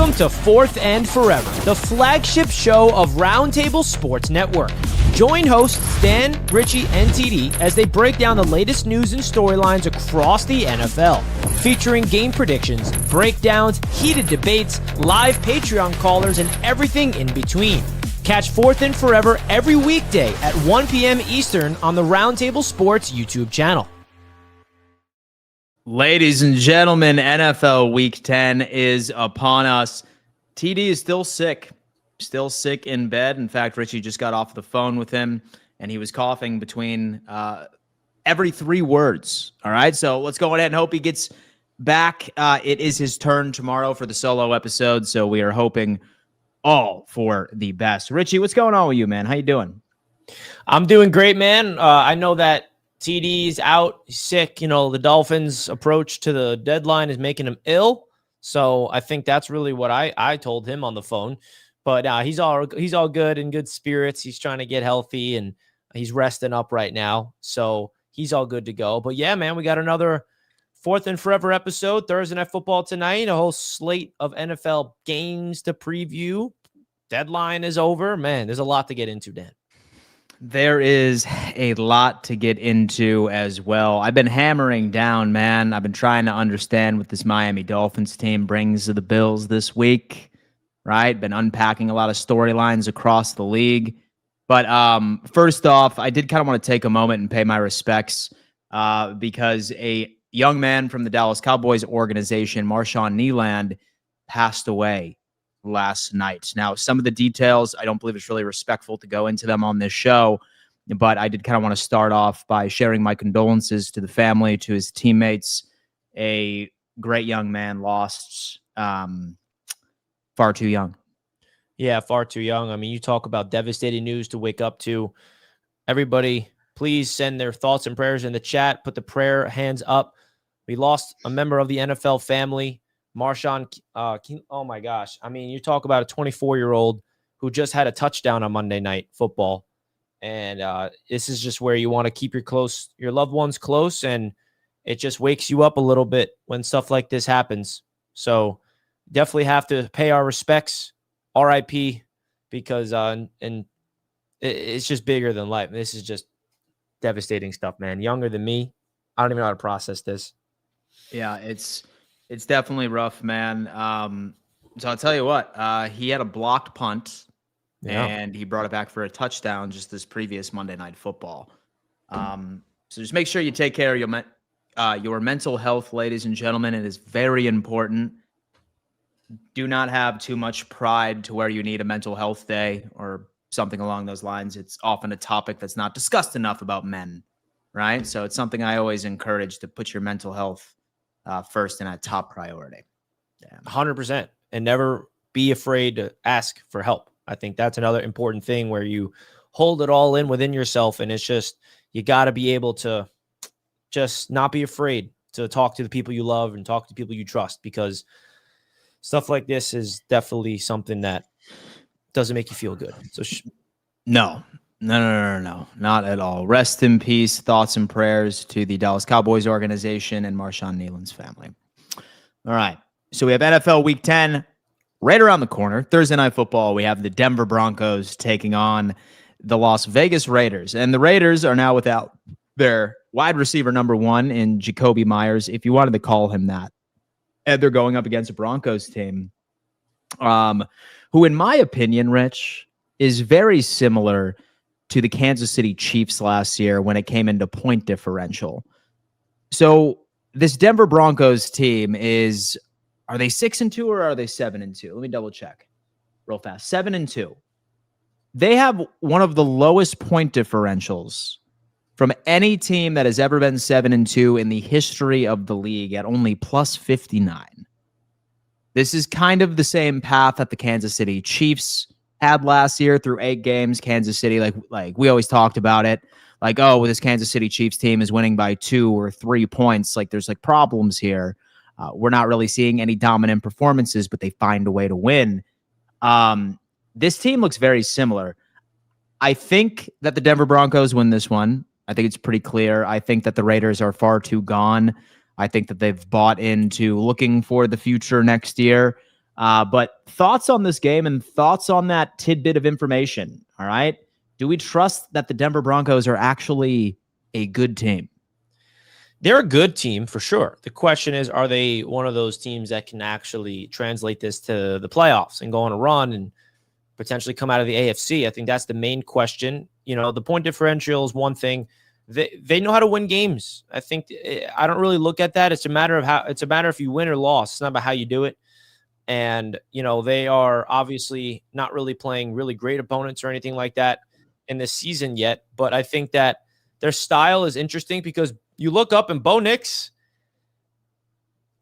Welcome to Fourth and Forever, the flagship show of Roundtable Sports Network. Join hosts Dan, Richie, and TD as they break down the latest news and storylines across the NFL, featuring game predictions, breakdowns, heated debates, live Patreon callers, and everything in between. Catch Fourth and Forever every weekday at 1 p.m. Eastern on the Roundtable Sports YouTube channel. Ladies and gentlemen, NFL Week 10 is upon us. TD is still sick in bed. In fact, Richie just got off the phone with him, and he was coughing between every 3 words. All right, so let's go ahead and hope he gets back. It is his turn tomorrow for the solo episode, so we are hoping all for the best. Richie, what's going on with you, man? How you doing? I'm doing great, man. I know that TD's out, he's sick. You know, the Dolphins' approach to the deadline is making him ill. So I think that's really what I told him on the phone. But he's all good, in good spirits. He's trying to get healthy, and he's resting up right now. So he's all good to go. But yeah, man, we got another Fourth and Forever episode, Thursday Night Football tonight, a whole slate of NFL games to preview. Deadline is over. Man, there's a lot to get into, Dan. There is a lot to get into as well. I've been hammering down, man. I've been trying to understand what this Miami Dolphins team brings to the Bills this week, right? Been unpacking a lot of storylines across the league. But first off, I did kind of want to take a moment and pay my respects because a young man from the Dallas Cowboys organization, Marshon Neland, passed away last night. Now, some of the details, I don't believe it's really respectful to go into them on this show, but I did kind of want to start off by sharing my condolences to the family, to his teammates. A great young man lost far too young. Yeah, far too young. I mean, you talk about devastating news to wake up to. Everybody, please send their thoughts and prayers in the chat. Put the prayer hands up. We lost a member of the NFL family. Marshon, oh my gosh. I mean, you talk about a 24-year-old who just had a touchdown on Monday Night Football. And this is just where you want to keep your loved ones close, and it just wakes you up a little bit when stuff like this happens. So definitely have to pay our respects, RIP, because it's just bigger than life. This is just devastating stuff, man. Younger than me. I don't even know how to process this. Yeah, it's definitely rough, man. So I'll tell you what, he had a blocked punt, and he brought it back for a touchdown just this previous Monday Night Football. So just make sure you take care of your mental health, ladies and gentlemen. It is very important. Do not have too much pride to where you need a mental health day or something along those lines. It's often a topic that's not discussed enough about men, right? So it's something I always encourage, to put your mental health first and at top priority. 100%. And never be afraid to ask for help. I think that's another important thing, where you hold it all in within yourself. And it's just, you got to be able to just not be afraid to talk to the people you love and talk to people you trust, because stuff like this is definitely something that doesn't make you feel good. So No, not at all. Rest in peace. Thoughts and prayers to the Dallas Cowboys organization and Marshon Neland's family. All right. So we have NFL Week 10 right around the corner. Thursday Night Football, we have the Denver Broncos taking on the Las Vegas Raiders. And the Raiders are now without their wide receiver number 1 in Jacoby Myers, if you wanted to call him that. And they're going up against a Broncos team who, in my opinion, Rich, is very similar to the Kansas City Chiefs last year when it came into point differential. So this Denver Broncos team are they 6-2 or are they 7-2? Let me double check real fast. 7-2. They have one of the lowest point differentials from any team that has ever been 7-2 in the history of the league, at only plus 59. This is kind of the same path that the Kansas City Chiefs had last year through 8 games. Kansas City, like we always talked about it, like, oh, well, this Kansas City Chiefs team is winning by 2 or 3 points. Like, there's like problems here. We're not really seeing any dominant performances, but they find a way to win. This team looks very similar. I think that the Denver Broncos win this one. I think it's pretty clear. I think that the Raiders are far too gone. I think that they've bought into looking for the future next year. But thoughts on this game and thoughts on that tidbit of information. All right. Do we trust that the Denver Broncos are actually a good team? They're a good team for sure. The question is, are they one of those teams that can actually translate this to the playoffs and go on a run and potentially come out of the AFC? I think that's the main question. The point differential is one thing. They know how to win games. I think I don't really look at that. It's a matter if you win or lost. It's not about how you do it. And, they are obviously not really playing really great opponents or anything like that in this season yet. But I think that their style is interesting because you look up and Bo Nix,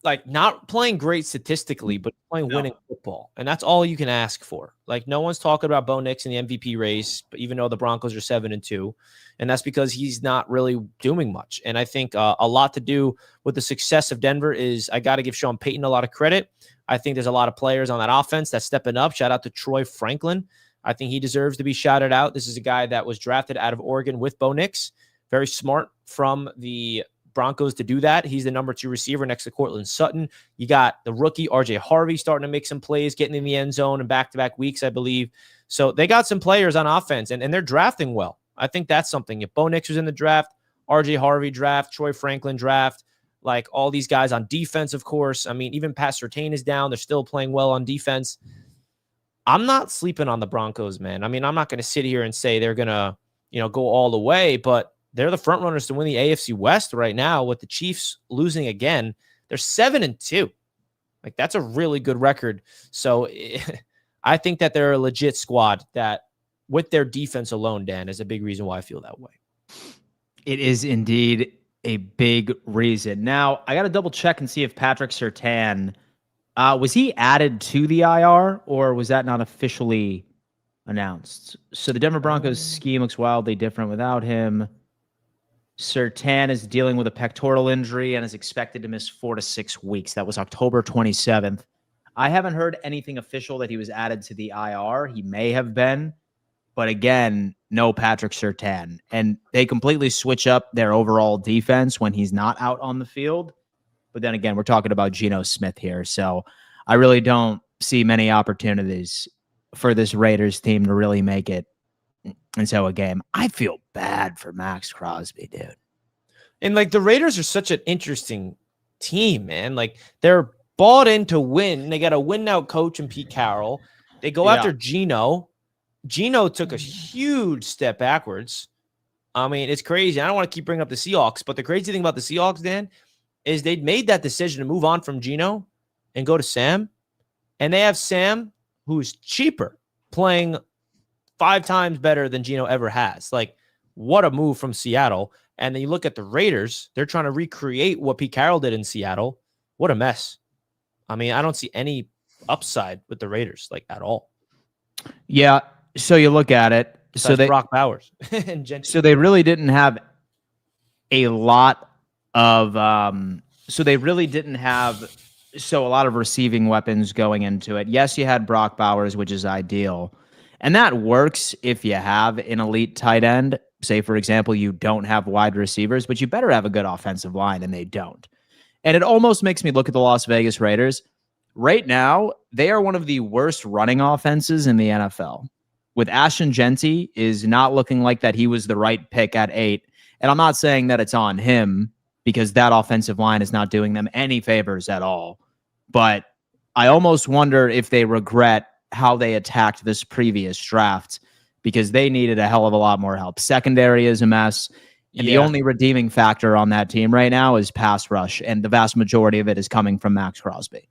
like, not playing great statistically, but playing winning football. And that's all you can ask for. Like, no one's talking about Bo Nix in the MVP race, but even though the Broncos are 7-2, and that's because he's not really doing much. And I think a lot to do with the success of Denver is I got to give Sean Payton a lot of credit. I think there's a lot of players on that offense that's stepping up. Shout out to Troy Franklin. I think he deserves to be shouted out. This is a guy that was drafted out of Oregon with Bo Nix. Very smart from the Broncos to do that. He's the number 2 receiver next to Cortland Sutton. You got the rookie RJ Harvey starting to make some plays, getting in the end zone in back-to-back weeks, I believe. So they got some players on offense, and they're drafting well. I think that's something. If Bo Nix was in the draft, RJ Harvey draft, Troy Franklin draft, like all these guys on defense, of course. I mean, even Pat Surtain is down. They're still playing well on defense. I'm not sleeping on the Broncos, man. I mean, I'm not going to sit here and say they're going to, go all the way, but they're the front runners to win the AFC West right now with the Chiefs losing again. They're 7-2. Like, that's a really good record. So I think that they're a legit squad that with their defense alone, Dan, is a big reason why I feel that way. It is indeed a big reason. Now, I got to double check and see if Patrick Surtain, was he added to the IR or was that not officially announced? So the Denver Broncos scheme looks wildly different without him. Surtain is dealing with a pectoral injury and is expected to miss 4 to 6 weeks. That was October 27th. I haven't heard anything official that he was added to the IR. He may have been, but again, no Patrick Surtain. And they completely switch up their overall defense when he's not out on the field. But then again, we're talking about Geno Smith here. So I really don't see many opportunities for this Raiders team to really make it into a game. I feel bad for Max Crosby, dude. And like, the Raiders are such an interesting team, man. Like, they're bought in to win. They got a win now coach in Pete Carroll. They go after Geno. Geno took a huge step backwards. I mean, it's crazy. I don't want to keep bringing up the Seahawks, but the crazy thing about the Seahawks, Dan, is they'd made that decision to move on from Geno and go to Sam. And they have Sam, who's cheaper, playing 5 times better than Geno ever has. Like, what a move from Seattle. And then you look at the Raiders, they're trying to recreate what Pete Carroll did in Seattle. What a mess. I mean, I don't see any upside with the Raiders, like, at all. Yeah. So you look at it. So they Brock Bowers and Gentry. So they really didn't have a lot of so they really didn't have a lot of receiving weapons going into it. Yes, you had Brock Bowers, which is ideal. And that works if you have an elite tight end. Say, for example, you don't have wide receivers, but you better have a good offensive line, and they don't. And it almost makes me look at the Las Vegas Raiders. Right now, they are one of the worst running offenses in the NFL. With Ashton Genty is not looking like that he was the right pick at 8. And I'm not saying that it's on him because that offensive line is not doing them any favors at all. But I almost wonder if they regret how they attacked this previous draft because they needed a hell of a lot more help. Secondary is a mess. And the only redeeming factor on that team right now is pass rush. And the vast majority of it is coming from Max Crosby.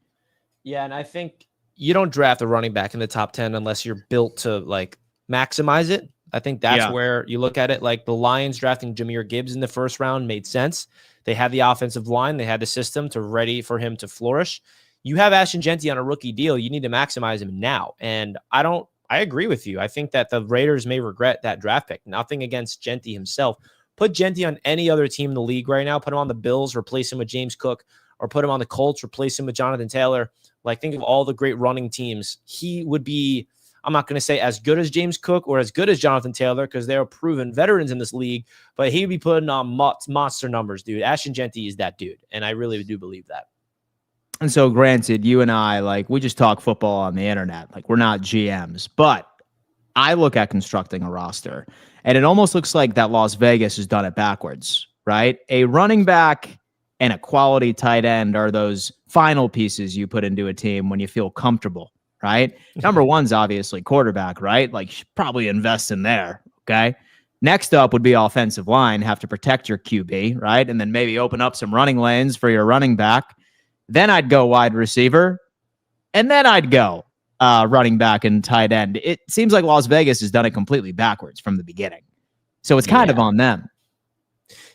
Yeah, and I think you don't draft a running back in the top 10 unless you're built to, like, maximize it. I think that's where you look at it. Like, the Lions drafting Jahmyr Gibbs in the first round made sense. They had the offensive line. They had the system to ready for him to flourish. You have Ashton Genty on a rookie deal. You need to maximize him now. And I agree with you. I think that the Raiders may regret that draft pick. Nothing against Genty himself. Put Genty on any other team in the league right now. Put him on the Bills, replace him with James Cook, or put him on the Colts, replace him with Jonathan Taylor. Like, think of all the great running teams. He would be, I'm not going to say as good as James Cook or as good as Jonathan Taylor because they're proven veterans in this league, but he'd be putting on monster numbers, dude. Ashton Genty is that dude, and I really do believe that. And so granted, you and I, like, we just talk football on the internet. Like, we're not GMs, but I look at constructing a roster and it almost looks like that Las Vegas has done it backwards, right? A running back and a quality tight end are those final pieces you put into a team when you feel comfortable, right? Number one's obviously quarterback, right? Like, you should probably invest in there. Okay. Next up would be offensive line, have to protect your QB, right? And then maybe open up some running lanes for your running back. Then I'd go wide receiver. And then I'd go running back and tight end. It seems like Las Vegas has done it completely backwards from the beginning. So it's kind of on them.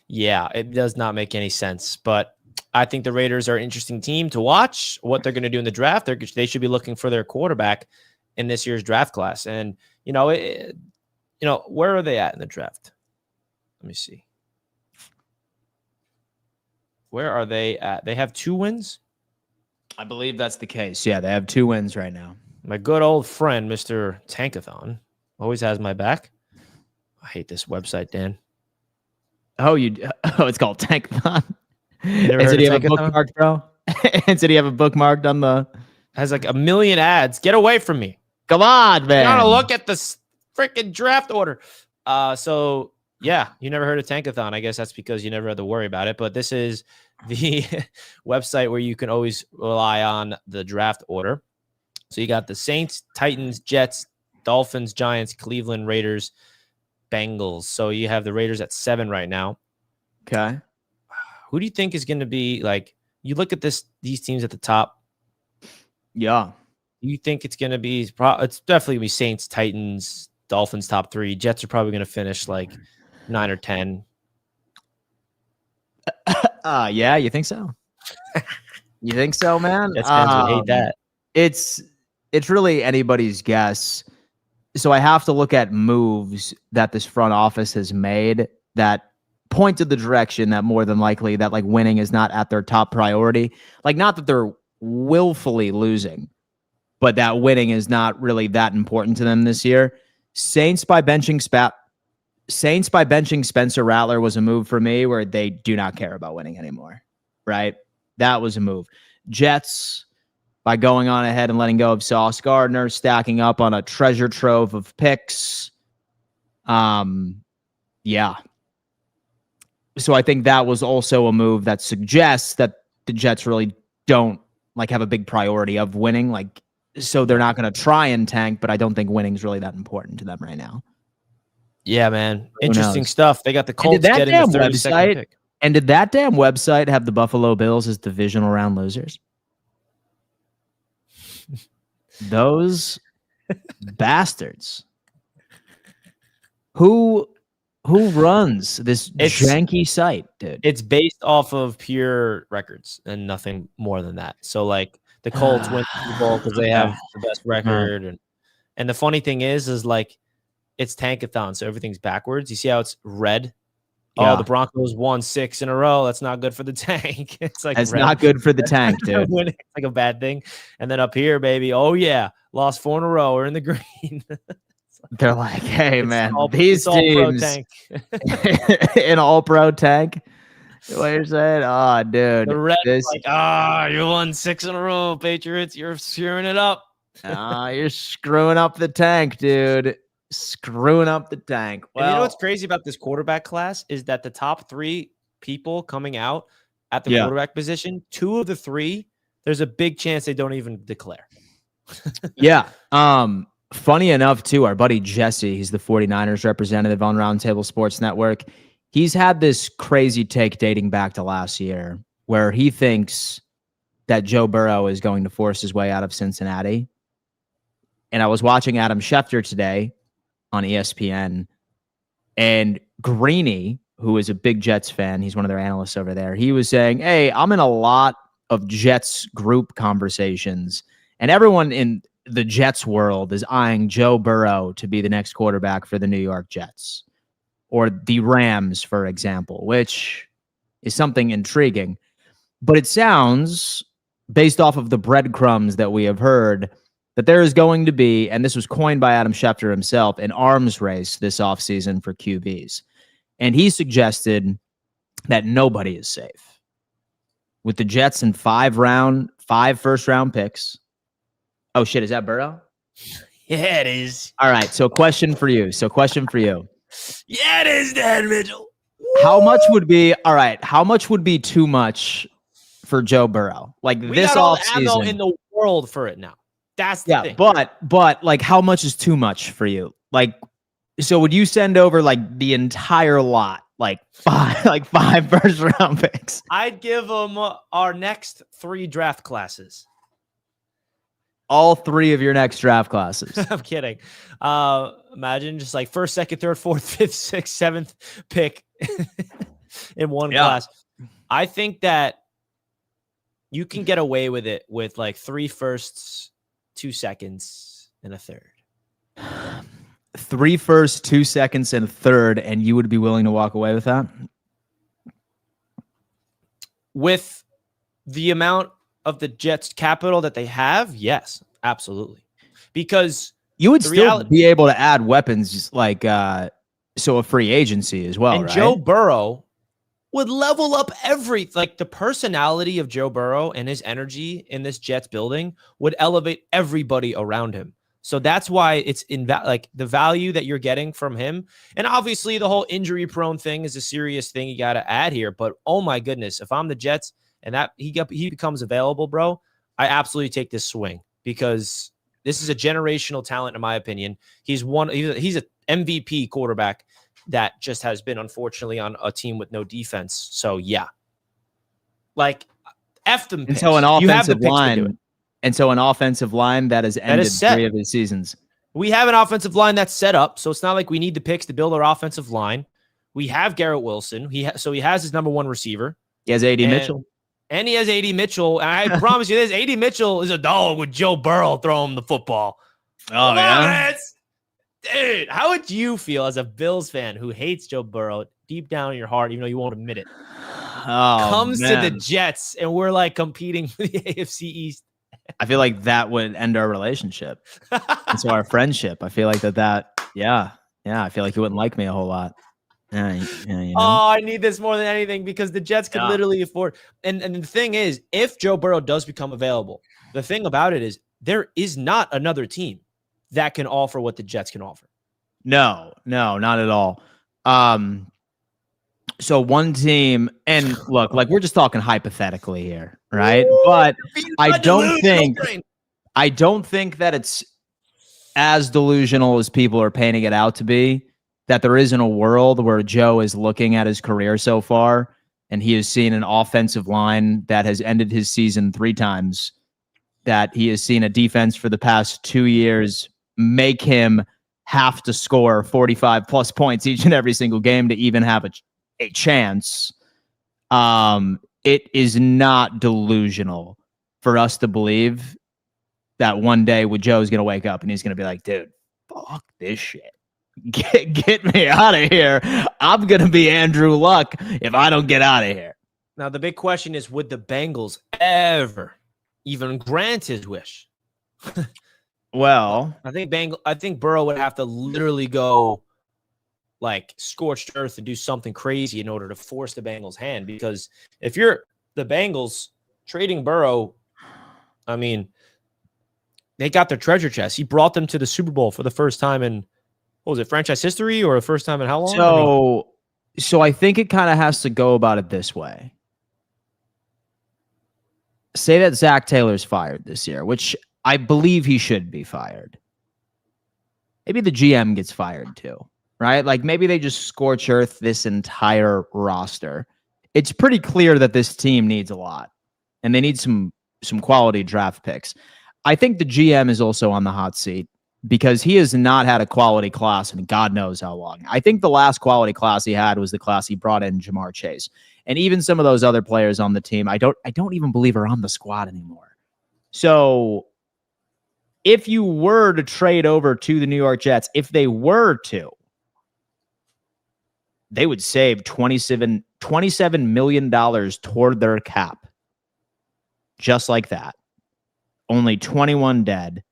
Yeah, it does not make any sense. But I think the Raiders are an interesting team to watch. What they're going to do in the draft, they should be looking for their quarterback in this year's draft class. And, where are they at in the draft? Let me see. Where are they at? They have 2 wins? I believe that's the case. Yeah, they have 2 wins right now. My good old friend, Mr. Tankathon, always has my back. I hate this website, Dan. It's called Tankathon. And so do you have a bookmarked, bro? And so do you have a bookmarked on the... Has like a million ads. Get away from me. Come on, man. I gotta look at the freaking draft order. So yeah, you never heard of Tankathon. I guess that's because you never had to worry about it. But this is the website where you can always rely on the draft order. So you got the Saints, Titans, Jets, Dolphins, Giants, Cleveland, Raiders, Bengals. So you have the Raiders at 7 right now. Okay. Who do you think is going to be like, you look at these teams at the top. Yeah. You think it's going to be, it's definitely going to be Saints, Titans, Dolphins top 3. Jets are probably going to finish like 9 or 10. Yeah, you think so? You think so, man? Jets fans would hate that. It's really anybody's guess. So I have to look at moves that this front office has made that point to the direction that more than likely that like winning is not at their top priority. Like, not that they're willfully losing, but that winning is not really that important to them this year. Saints by benching Spencer Rattler was a move for me where they do not care about winning anymore, right? That was a move. Jets by going on ahead and letting go of Sauce Gardner, stacking up on a treasure trove of picks. Yeah. So I think that was also a move that suggests that the Jets really don't like have a big priority of winning. Like, so they're not going to try and tank, but I don't think winning is really that important to them right now. Yeah, man. Interesting stuff. They got the Colts getting the 32nd pick. And did that damn website have the Buffalo Bills as divisional round losers? Those bastards. Who runs this janky site, dude? It's based off of pure records and nothing more than that. So like the Colts win the Super Bowl because they have the best record. And the funny thing is like it's Tankathon, so everything's backwards. You see how it's red? Yeah. Oh, the Broncos won 6 in a row. That's not good for the tank. It's like not good for the tank, dude. It's like a bad thing. And then up here, baby, oh yeah, lost 4 in a row. We're in the green. They're like, hey man, these teams an all-pro tank. What you're saying? Oh, dude. The red you won 6 in a row, Patriots. You're screwing it up. You're screwing up the tank, dude. Screwing up the tank. Well, and you know what's crazy about this quarterback class is that the top 3 people coming out at the quarterback position, 2 of the 3, there's a big chance they don't even declare. Yeah. Funny enough, too, our buddy Jesse, he's the 49ers representative on Roundtable Sports Network. He's had this crazy take dating back to last year where he thinks that Joe Burrow is going to force his way out of Cincinnati. And I was watching Adam Schefter today on ESPN, and Greeny, who is a big Jets fan, he's one of their analysts over there, he was saying, hey, I'm in a lot of Jets group conversations, and everyone in the Jets world is eyeing Joe Burrow to be the next quarterback for the New York Jets, or the Rams, for example, which is something intriguing. But it sounds, based off of the breadcrumbs that we have heard, that there is going to be, and this was coined by Adam Schefter himself, an arms race this offseason for QBs. And he suggested that nobody is safe. With the Jets in 5 5 first-round picks. Oh, shit. Is that Burrow? Yeah, it is. All right. So question for you. Yeah, it is, Dan Mitchell. How much would be too much for Joe Burrow? Like We this got all the ammo offseason. in the world for it now. That's the thing. But like how much is too much for you? Like, so would you send over like the entire lot, like 5 first-round picks? I'd give them our next 3 draft classes. All 3 of your next draft classes. I'm kidding. Imagine just like 1st, 2nd, 3rd, 4th, 5th, 6th, 7th pick in one class. I think that you can get away with it with like 3 firsts, 2 seconds, and a 3rd. 3 firsts, 2 seconds, and a 3rd, and you would be willing to walk away with that? With the amount of the Jets' capital that they have, yes, absolutely. Because you would still be able to add weapons like so a free agency as well, and right? Joe Burrow would level up the personality of Joe Burrow and his energy in this Jets building would elevate everybody around him. So that's why it's the value that you're getting from him. And obviously the whole injury prone thing is a serious thing you got to add here. But oh my goodness, if I'm the Jets and that he becomes available, bro, I absolutely take this swing because this is a generational talent in my opinion. He's an MVP quarterback that just has been unfortunately on a team with no defense. So yeah, like F them. And so an offensive line. And so an offensive line that has ended 3 of his seasons. We have an offensive line that's set up, so it's not like we need the picks to build our offensive line. We have Garrett Wilson. So he has his number 1 receiver. He has A.D. Mitchell. And he has A.D. Mitchell. And I promise you this, A.D. Mitchell is a dog with Joe Burrow throwing him the football. Oh, yeah? Dude, how would you feel as a Bills fan who hates Joe Burrow deep down in your heart, even though you won't admit it? Comes to the Jets, and we're like competing for the AFC East. I feel like that would end our relationship. And so our friendship. I feel like yeah, I feel like you wouldn't like me a whole lot. Yeah, you know? Oh, I need this more than anything because the Jets could literally afford. And the thing is, if Joe Burrow does become available, the thing about it is there is not another team that can offer what the Jets can offer. No, not at all. So one team, and look, like we're just talking hypothetically here, right? Ooh, but I don't think that it's as delusional as people are painting it out to be, that there isn't a world where Joe is looking at his career so far and he has seen an offensive line that has ended his season 3 times, that he has seen a defense for the past 2 years make him have to score 45 plus points each and every single game to even have a chance. It is not delusional for us to believe that one day Joe's going to wake up and he's going to be like, dude, fuck this shit. Get me out of here. I'm going to be Andrew Luck if I don't get out of here. Now, the big question is, would the Bengals ever even grant his wish? Well, I think Burrow would have to literally go like scorched earth and do something crazy in order to force the Bengals' hand. Because if you're the Bengals trading Burrow, I mean, they got their treasure chest. He brought them to the Super Bowl for the first time in, what was it, franchise history, or the first time in how long? So I think it kind of has to go about it this way. Say that Zach Taylor's fired this year, which I believe he should be fired. Maybe the GM gets fired too, right? Like maybe they just scorch earth this entire roster. It's pretty clear that this team needs a lot, and they need some quality draft picks. I think the GM is also on the hot seat because he has not had a quality class in God knows how long. I think the last quality class he had was the class he brought in Jamar Chase. And even some of those other players on the team, I don't even believe are on the squad anymore. So if you were to trade over to the New York Jets, if they were to, they would save $27 million toward their cap. Just like that. Only 21 dead.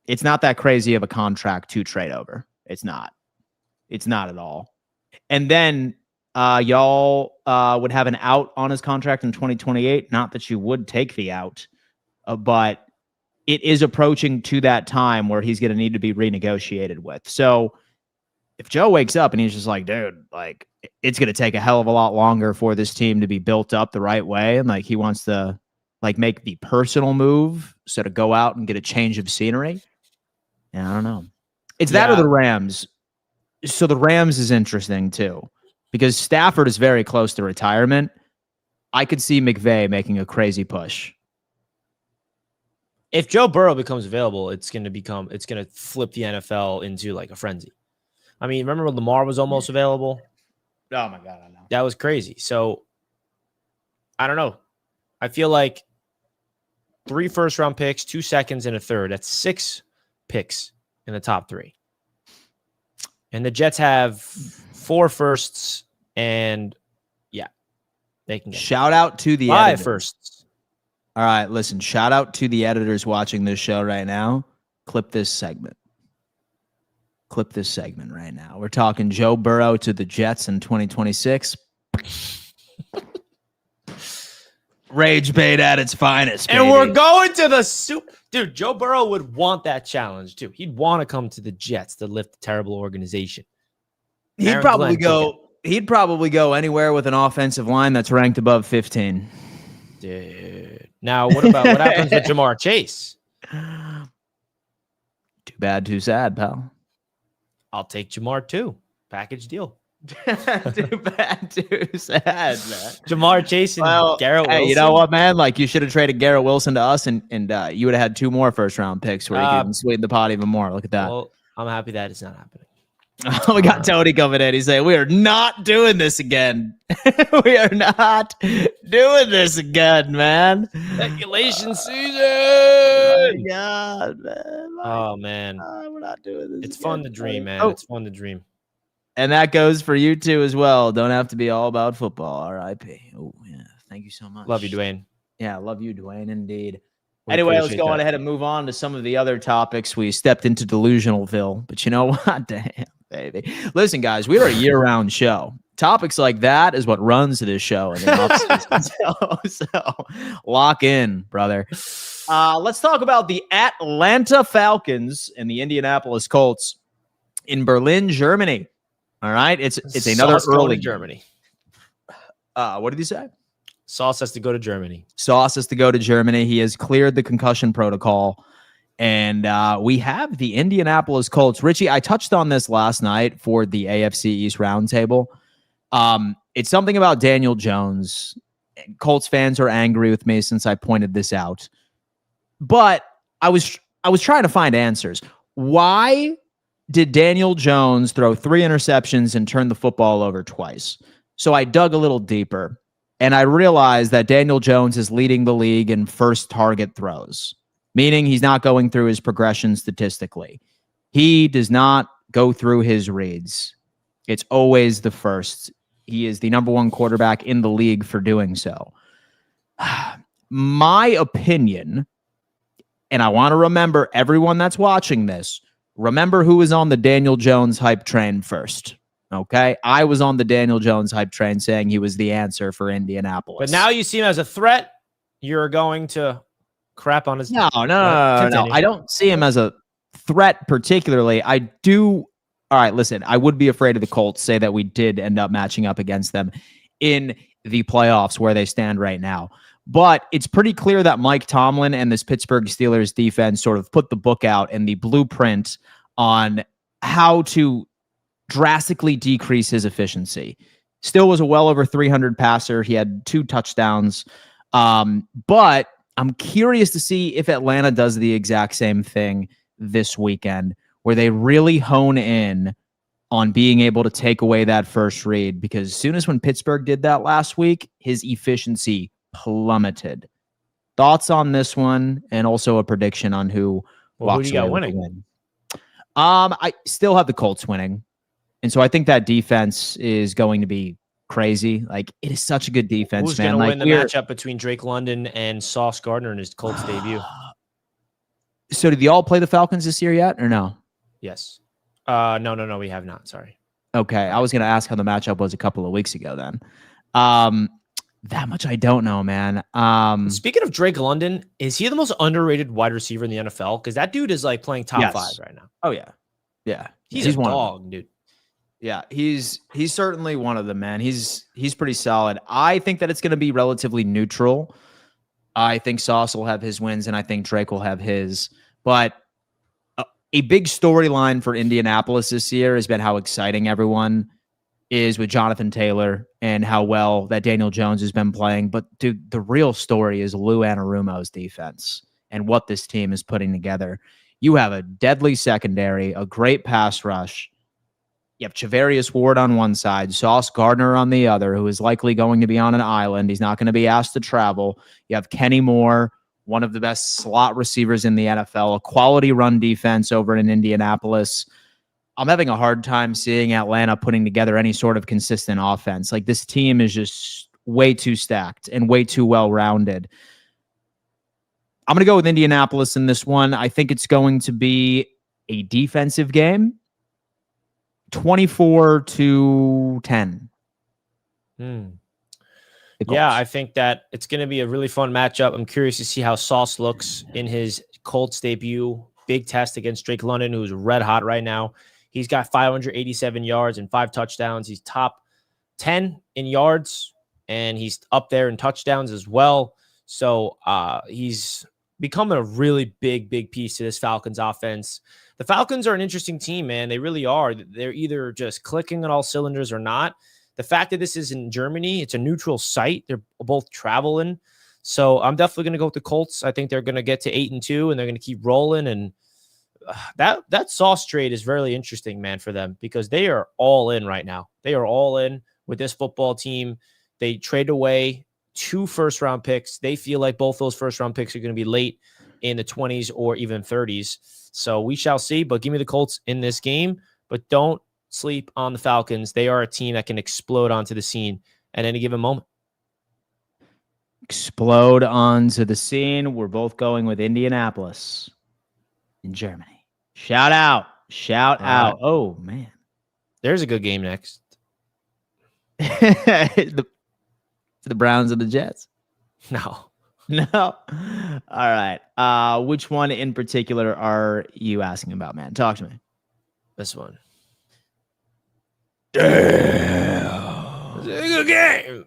It's not that crazy of a contract to trade over. It's not. It's not at all. And then y'all would have an out on his contract in 2028. Not that you would take the out, but it is approaching to that time where he's going to need to be renegotiated with. So if Joe wakes up and he's just like, dude, like it's going to take a hell of a lot longer for this team to be built up the right way, and like he wants to like make the personal move, so to go out and get a change of scenery. Yeah, I don't know. It's that or the Rams. So the Rams is interesting too, because Stafford is very close to retirement. I could see McVay making a crazy push. If Joe Burrow becomes available, it's going to flip the NFL into like a frenzy. I mean, remember when Lamar was almost available? Oh my God, I know. That was crazy. So I don't know. I feel like 3 first-round picks, 2 seconds, and a third. That's 6 picks in the top 3. And the Jets have 4 firsts, and yeah, they can get shout out to the 5 editors. Firsts. All right, listen, shout out to the editors watching this show right now. Clip this segment right now. We're talking Joe Burrow to the Jets in 2026. Rage bait at its finest, baby. And we're going to the Super. Dude, Joe Burrow would want that challenge too. He'd want to come to the Jets to lift a terrible organization. He'd probably go anywhere with an offensive line that's ranked above 15. Dude. Now, what happens with Jamar Chase? Too bad, too sad, pal. I'll take Jamar too. Package deal. Too bad, too sad, man. Jamar Chase and Garrett Wilson. Hey, you know what, man? Like, you should have traded Garrett Wilson to us, and you would have had 2 more first-round picks where you could even sweeten the pot even more. Look at that. Well, I'm happy that it's not happening. We got Tony coming in. He's saying, we are not doing this again. We are not doing this again, man. Speculation season. Oh my God, man. Oh, man. We're not doing this. It's fun to dream, man. Oh. It's fun to dream. And that goes for you too as well. Don't have to be all about football. R.I.P. Oh, yeah. Thank you so much. Love you, Dwayne. Yeah, love you, Dwayne, indeed. We anyway, let's go appreciate on that. ahead and move on to some of the other topics. We stepped into Delusionalville, but you know what? Damn, baby. Listen, guys, we're a year-round show. Topics like that is what runs this show in the offseason. So lock in, brother. Let's talk about the Atlanta Falcons and the Indianapolis Colts in Berlin, Germany. All right, it's another Sauce going early to Germany. What did he say? Sauce has to go to Germany. Sauce has to go to Germany. He has cleared the concussion protocol. And we have the Indianapolis Colts. Richie, I touched on this last night for the AFC East Roundtable. It's something about Daniel Jones. Colts fans are angry with me since I pointed this out. But I was trying to find answers. Why did Daniel Jones throw 3 interceptions and turn the football over twice? So I dug a little deeper, and I realized that Daniel Jones is leading the league in first target throws, meaning he's not going through his progression statistically. He does not go through his reads. It's always the first. He is the number 1 quarterback in the league for doing so. My opinion, and I want to remember everyone that's watching this, remember who was on the Daniel Jones hype train first. Okay? I was on the Daniel Jones hype train saying he was the answer for Indianapolis. But now you see him as a threat. You're going to crap on his... No. I don't see him as a threat particularly. I do... All right, listen, I would be afraid of the Colts, say that we did end up matching up against them in the playoffs where they stand right now. But it's pretty clear that Mike Tomlin and this Pittsburgh Steelers defense sort of put the book out and the blueprint on how to drastically decrease his efficiency. Still was a well over 300 passer. He had 2 touchdowns. But I'm curious to see if Atlanta does the exact same thing this weekend, where they really hone in on being able to take away that first read, because as soon as when Pittsburgh did that last week, his efficiency plummeted. Thoughts on this one, and also a prediction on who walks who do you away got with winning? the win. I still have the Colts winning, and so I think that defense is going to be crazy. Like, it is such a good defense, Who's man. going to Like, win the matchup between Drake London and Sauce Gardner in his Colts debut? So did y'all play the Falcons this year yet, or no? Yes. No, we have not. Sorry. Okay, I was going to ask how the matchup was a couple of weeks ago then. That much I don't know, man. Speaking of Drake London, is he the most underrated wide receiver in the NFL? Because that dude is like playing top 5 right now. Oh, yeah. Yeah. He's a dog, dude. Yeah, he's certainly one of them, man. He's pretty solid. I think that it's going to be relatively neutral. I think Sauce will have his wins, and I think Drake will have his. But a big storyline for Indianapolis this year has been how exciting everyone is with Jonathan Taylor and how well that Daniel Jones has been playing. But dude, the real story is Lou Anarumo's defense and what this team is putting together. You have a deadly secondary, a great pass rush. You have Charvarius Ward on one side, Sauce Gardner on the other, who is likely going to be on an island. He's not going to be asked to travel. You have Kenny Moore, one of the best slot receivers in the NFL, a quality run defense over in Indianapolis. I'm having a hard time seeing Atlanta putting together any sort of consistent offense. Like, this team is just way too stacked and way too well-rounded. I'm going to go with Indianapolis in this one. I think it's going to be a defensive game. 24-10. Yeah, I think that it's going to be a really fun matchup. I'm curious to see how Sauce looks in his Colts debut. Big test against Drake London, who's red hot right now. He's got 587 yards and 5 touchdowns. He's top 10 in yards, and he's up there in touchdowns as well. So he's becoming a really big piece to this Falcons offense. The Falcons are an interesting team, man. They really are. They're either just clicking on all cylinders or not. The fact that this is in Germany, it's a neutral site. They're both traveling. So I'm definitely going to go with the Colts. I think they're going to get to 8-2, and they're going to keep rolling. And that Sauce trade is very interesting, man, for them, because they are all in right now. They are all in with this football team. They trade away 2 first-round picks. They feel like both those first-round picks are going to be late in the 20s or even 30s. So we shall see, but give me the Colts in this game. But don't sleep on the Falcons. They are a team that can explode onto the scene at any given moment. Explode onto the scene. We're both going with Indianapolis in Germany. Shout out. Right. Oh, man. There's a good game next. the Browns and the Jets? No. All right. Which one in particular are you asking about, man? Talk to me. This one. Damn. It's a good game.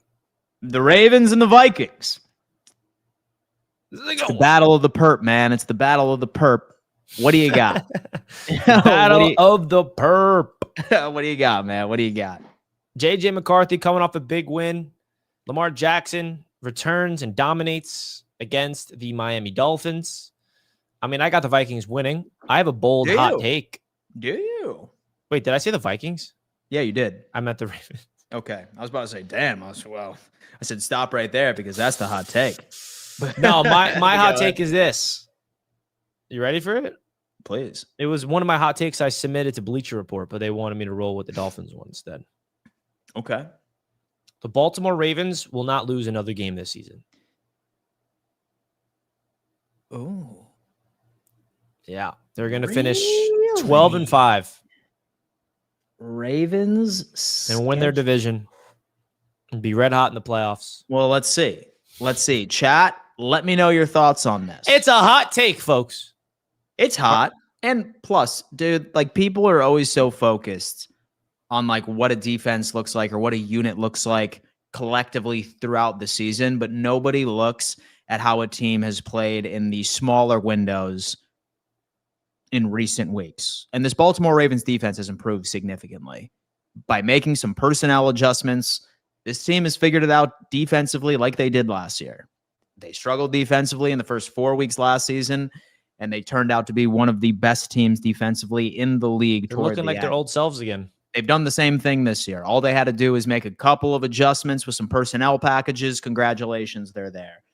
The Ravens and the Vikings. It's the battle of the perp, man. It's the battle of the perp. What do you got? Battle of the perp. What do you got, man? What do you got? J.J. McCarthy coming off a big win. Lamar Jackson returns and dominates against the Miami Dolphins. I mean, I got the Vikings winning. I have a bold hot take. Do you? Wait, did I say the Vikings? Yeah, you did. I meant the Ravens. Okay. I was about to say, damn. I said stop right there because that's the hot take. No, my hot take is this. You ready for it? Please. It was one of my hot takes I submitted to Bleacher Report, but they wanted me to roll with the Dolphins one instead. Okay. The Baltimore Ravens will not lose another game this season. Oh. Yeah. They're going to finish 12-5. Ravens. And win their division. And be red hot in the playoffs. Well, let's see. Chat, let me know your thoughts on this. It's a hot take, folks. It's hot. And plus, dude, like, people are always so focused on like what a defense looks like or what a unit looks like collectively throughout the season, but nobody looks at how a team has played in the smaller windows in recent weeks. And this Baltimore Ravens defense has improved significantly by making some personnel adjustments. This team has figured it out defensively like they did last year. They struggled defensively in the first 4 weeks last season, and they turned out to be one of the best teams defensively in the league. They're looking like their old selves again. They've done the same thing this year. All they had to do is make a couple of adjustments with some personnel packages. Congratulations, they're there.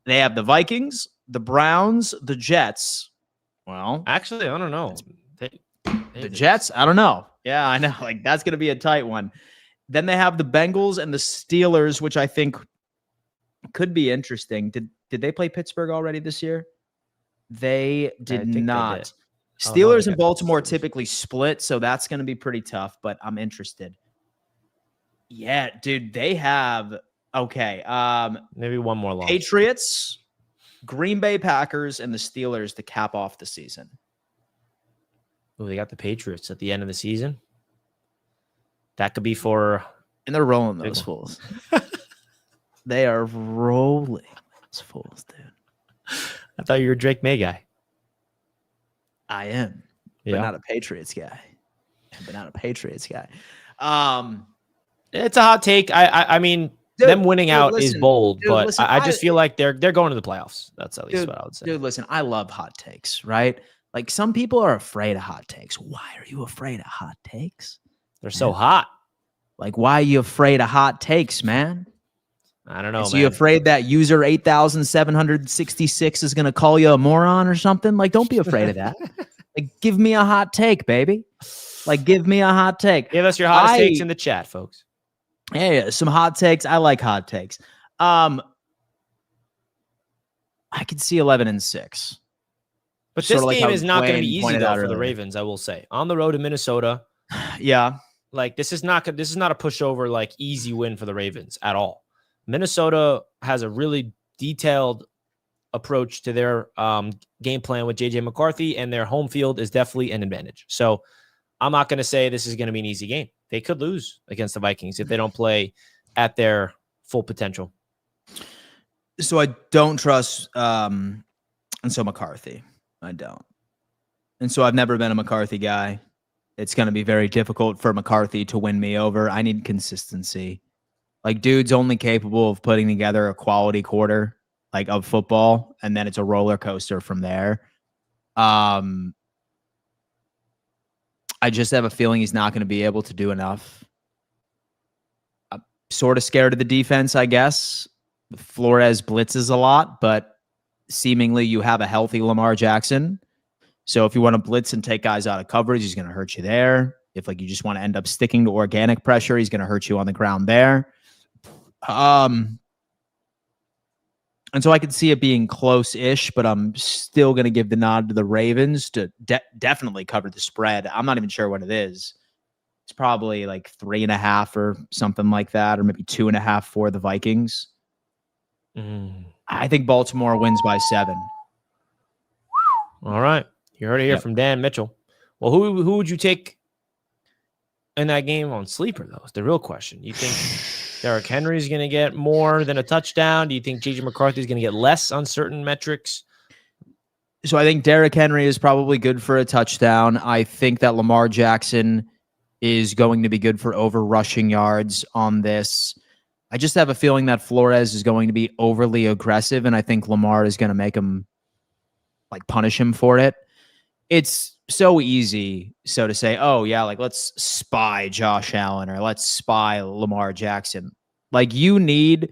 They have the Vikings, the Browns, the Jets. Well, actually, I don't know. The Jets, I don't know. Yeah, I know. Like, that's going to be a tight one. Then they have the Bengals and the Steelers, which I think could be interesting. Did they play Pittsburgh already this year? They did not. Steelers and Baltimore typically split, so that's going to be pretty tough, but I'm interested. Yeah, dude, they have maybe one more loss. Patriots, Green Bay Packers, and the Steelers to cap off the season. Oh, they got the Patriots at the end of the season. That could be for... And they're rolling those fools. They are rolling those fools, dude. I thought you were a Drake May guy. I am, but not a Patriots guy. It's a hot take. I mean, dude, them winning out is bold, but listen, I just feel like they're going to the playoffs. That's at least what I would say. Dude, listen, I love hot takes, right? Like some people are afraid of hot takes. Why are you afraid of hot takes? They're so hot. Like, why are you afraid of hot takes, man? I don't know, man. You afraid that user 8,766 is going to call you a moron or something? Like, don't be afraid of that. Like, give me a hot take, baby. Like, give me a hot take. Give us your hottest takes in the chat, folks. Yeah, some hot takes. I like hot takes. I could see 11-6. But this game is not going to be easy though for the Ravens, I will say. On the road in Minnesota. Yeah. Like this is not a pushover, like easy win for the Ravens at all. Minnesota has a really detailed approach to their game plan with JJ McCarthy, and their home field is definitely an advantage. So I'm not going to say this is going to be an easy game. They could lose against the Vikings if they don't play at their full potential. So I don't trust McCarthy. I don't. And so I've never been a McCarthy guy. It's going to be very difficult for McCarthy to win me over. I need consistency. Like, dude's only capable of putting together a quality quarter, like, of football, and then it's a roller coaster from there. I just have a feeling he's not going to be able to do enough. I'm sort of scared of the defense, I guess. Flores blitzes a lot, but seemingly you have a healthy Lamar Jackson. So if you want to blitz and take guys out of coverage, he's going to hurt you there. If like you just want to end up sticking to organic pressure, he's going to hurt you on the ground there. And so I could see it being close-ish, but I'm still going to give the nod to the Ravens to definitely cover the spread. I'm not even sure what it is. It's probably like 3.5 or something like that, or maybe 2.5 for the Vikings. I think Baltimore wins by 7. All right. You heard it here from Dan Mitchell. Well, who would you take in that game on sleeper, though, is the real question. You think Derrick Henry is going to get more than a touchdown? Do you think J.J. McCarthy is going to get less on certain metrics? So I think Derrick Henry is probably good for a touchdown. I think that Lamar Jackson is going to be good for over rushing yards on this. I just have a feeling that Flores is going to be overly aggressive, and I think Lamar is going to make him, like, punish him for it. It's so easy, so to say, oh, yeah, like, let's spy Josh Allen or let's spy Lamar Jackson. Like, you need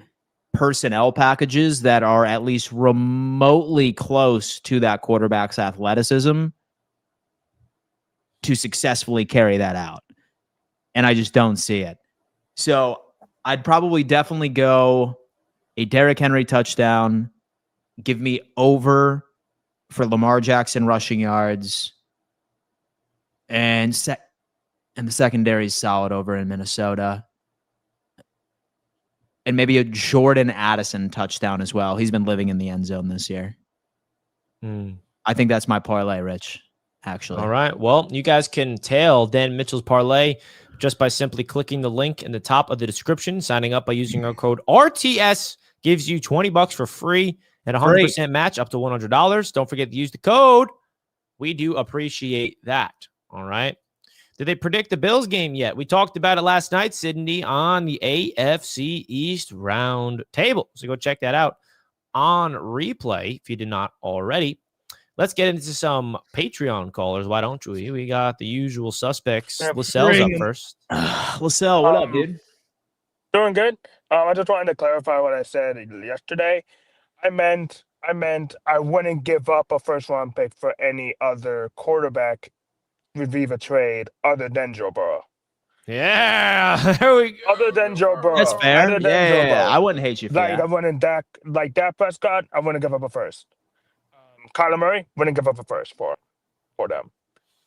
personnel packages that are at least remotely close to that quarterback's athleticism to successfully carry that out. And I just don't see it. So I'd probably definitely go a Derrick Henry touchdown. Give me over for Lamar Jackson rushing yards. And the secondary is solid over in Minnesota. And maybe a Jordan Addison touchdown as well. He's been living in the end zone this year. I think that's my parlay, Rich, actually. All right. Well, you guys can tail Dan Mitchell's parlay just by simply clicking the link in the top of the description. Signing up by using our code RTS gives you $20 for free and 100% match up to $100. Don't forget to use the code. We do appreciate that. All right. Did they predict the Bills game yet? We talked about it last night, Sydney, on the AFC East Roundtable. So go check that out on replay if you did not already. Let's get into some Patreon callers. Why don't we? We got the usual suspects. Lascelles up first. Lascelles, what up, dude? Doing good. I just wanted to clarify what I said yesterday. I meant I wouldn't give up a first-round pick for any other quarterback via trade other than Joe Burrow. Yeah, there we go. Other than Joe Burrow. That's fair. Yeah. I wouldn't hate you for that. I wouldn't Dak Prescott, I wouldn't give up a first. Kyler Murray, wouldn't give up a first for them.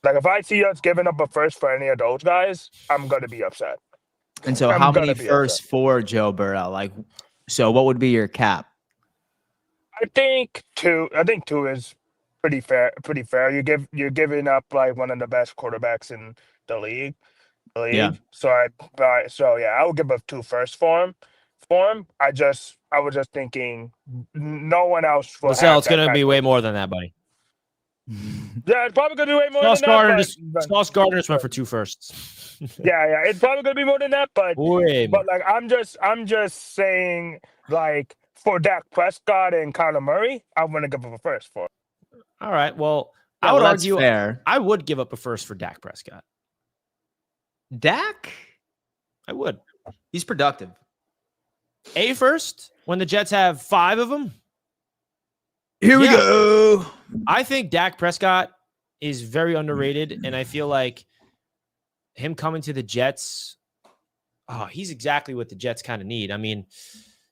Like, if I see us giving up a first for any of those guys, I'm going to be upset. And so I'm how gonna many be firsts upset. for Joe Burrow? Like, so what would be your cap? I think two is pretty fair. Pretty fair. You're giving up like one of the best quarterbacks in the league. Yeah. So yeah, I would give up two first for him. I was just thinking no one else will Lissell, have it's that going to type be way of. more than that, buddy. Yeah, it's probably gonna be way more Sauce than that. Gardner But Sauce Gardner just went for two firsts. yeah, it's probably gonna be more than that. Way more. But like I'm just saying, like, for Dak Prescott and Kyler Murray, I'm gonna give up a first for. All right. Well, Yeah, I would that's argue fair. I would give up a first for Dak Prescott. Dak? I would. He's productive. A first when the Jets have 5 of them. Here we Yeah. go. I think Dak Prescott is very underrated, and I feel like him coming to the Jets, he's exactly what the Jets kind of need. I mean,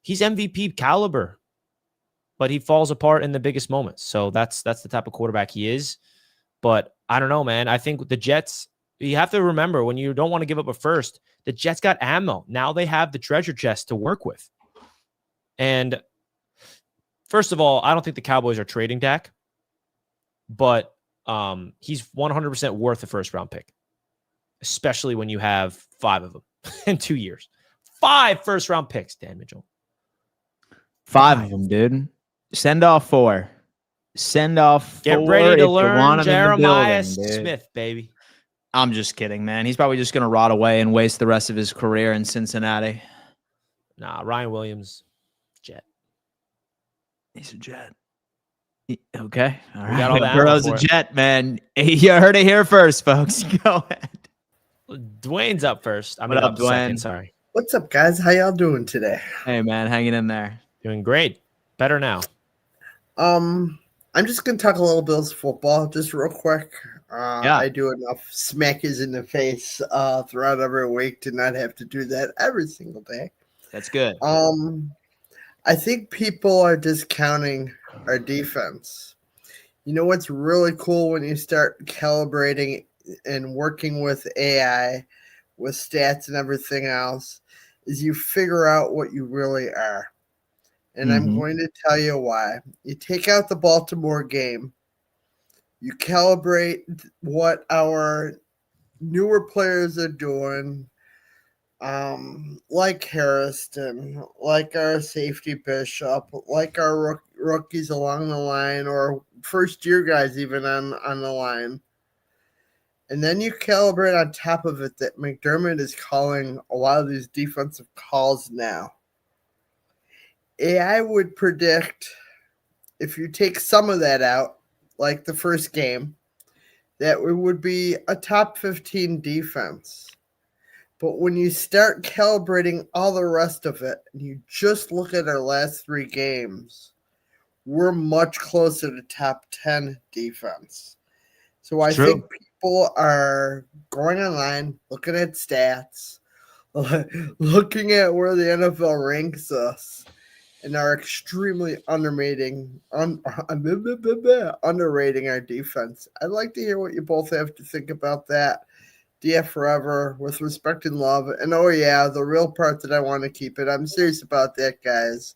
he's MVP caliber, but he falls apart in the biggest moments. So that's the type of quarterback he is. But I don't know, man. I think with the Jets, you have to remember when you don't want to give up a first, the Jets got ammo. Now they have the treasure chest to work with. And first of all, I don't think the Cowboys are trading Dak, but he's 100% worth a first round pick, especially when you have 5 of them in 2 years. 5 first round picks, Dan Mitchell. 5 of them, dude. Send off 4. Send off 4. Get ready to if you learn want him Jeremiah in the building, dude. Smith, baby. I'm just kidding, man. He's probably just going to rot away and waste the rest of his career in Cincinnati. Nah, Ryan Williams, Jet. He's a Jet. Okay. All right. got all the ammo Burrow's for a it. Jet, man. You heard it here first, folks. Go ahead. Dwayne's up first. I mean, What up, up second. Dwayne? Sorry. What's up, guys? How y'all doing today? Hey, man. Hanging in there. Doing great. Better now. I'm just gonna talk a little Bills football, just real quick. Yeah. I do enough smackers in the face throughout every week to not have to do that every single day. That's good. I think people are discounting our defense. You know what's really cool when you start calibrating and working with AI, with stats and everything else, is you figure out what you really are. And I'm going to tell you why. You take out the Baltimore game. You calibrate what our newer players are doing, like Harrison, like our safety Bishop, like our rookies along the line, or first-year guys even on the line. And then you calibrate on top of it that McDermott is calling a lot of these defensive calls now. AI would predict, if you take some of that out, like the first game, that it would be a top 15 defense. But when you start calibrating all the rest of it, and you just look at our last 3 games, we're much closer to top 10 defense. So I think people are going online, looking at stats, looking at where the NFL ranks us, and are extremely underrating our defense. I'd like to hear what you both have to think about that. DF forever, with respect and love. And oh yeah, the real part that I want to keep it. I'm serious about that, guys.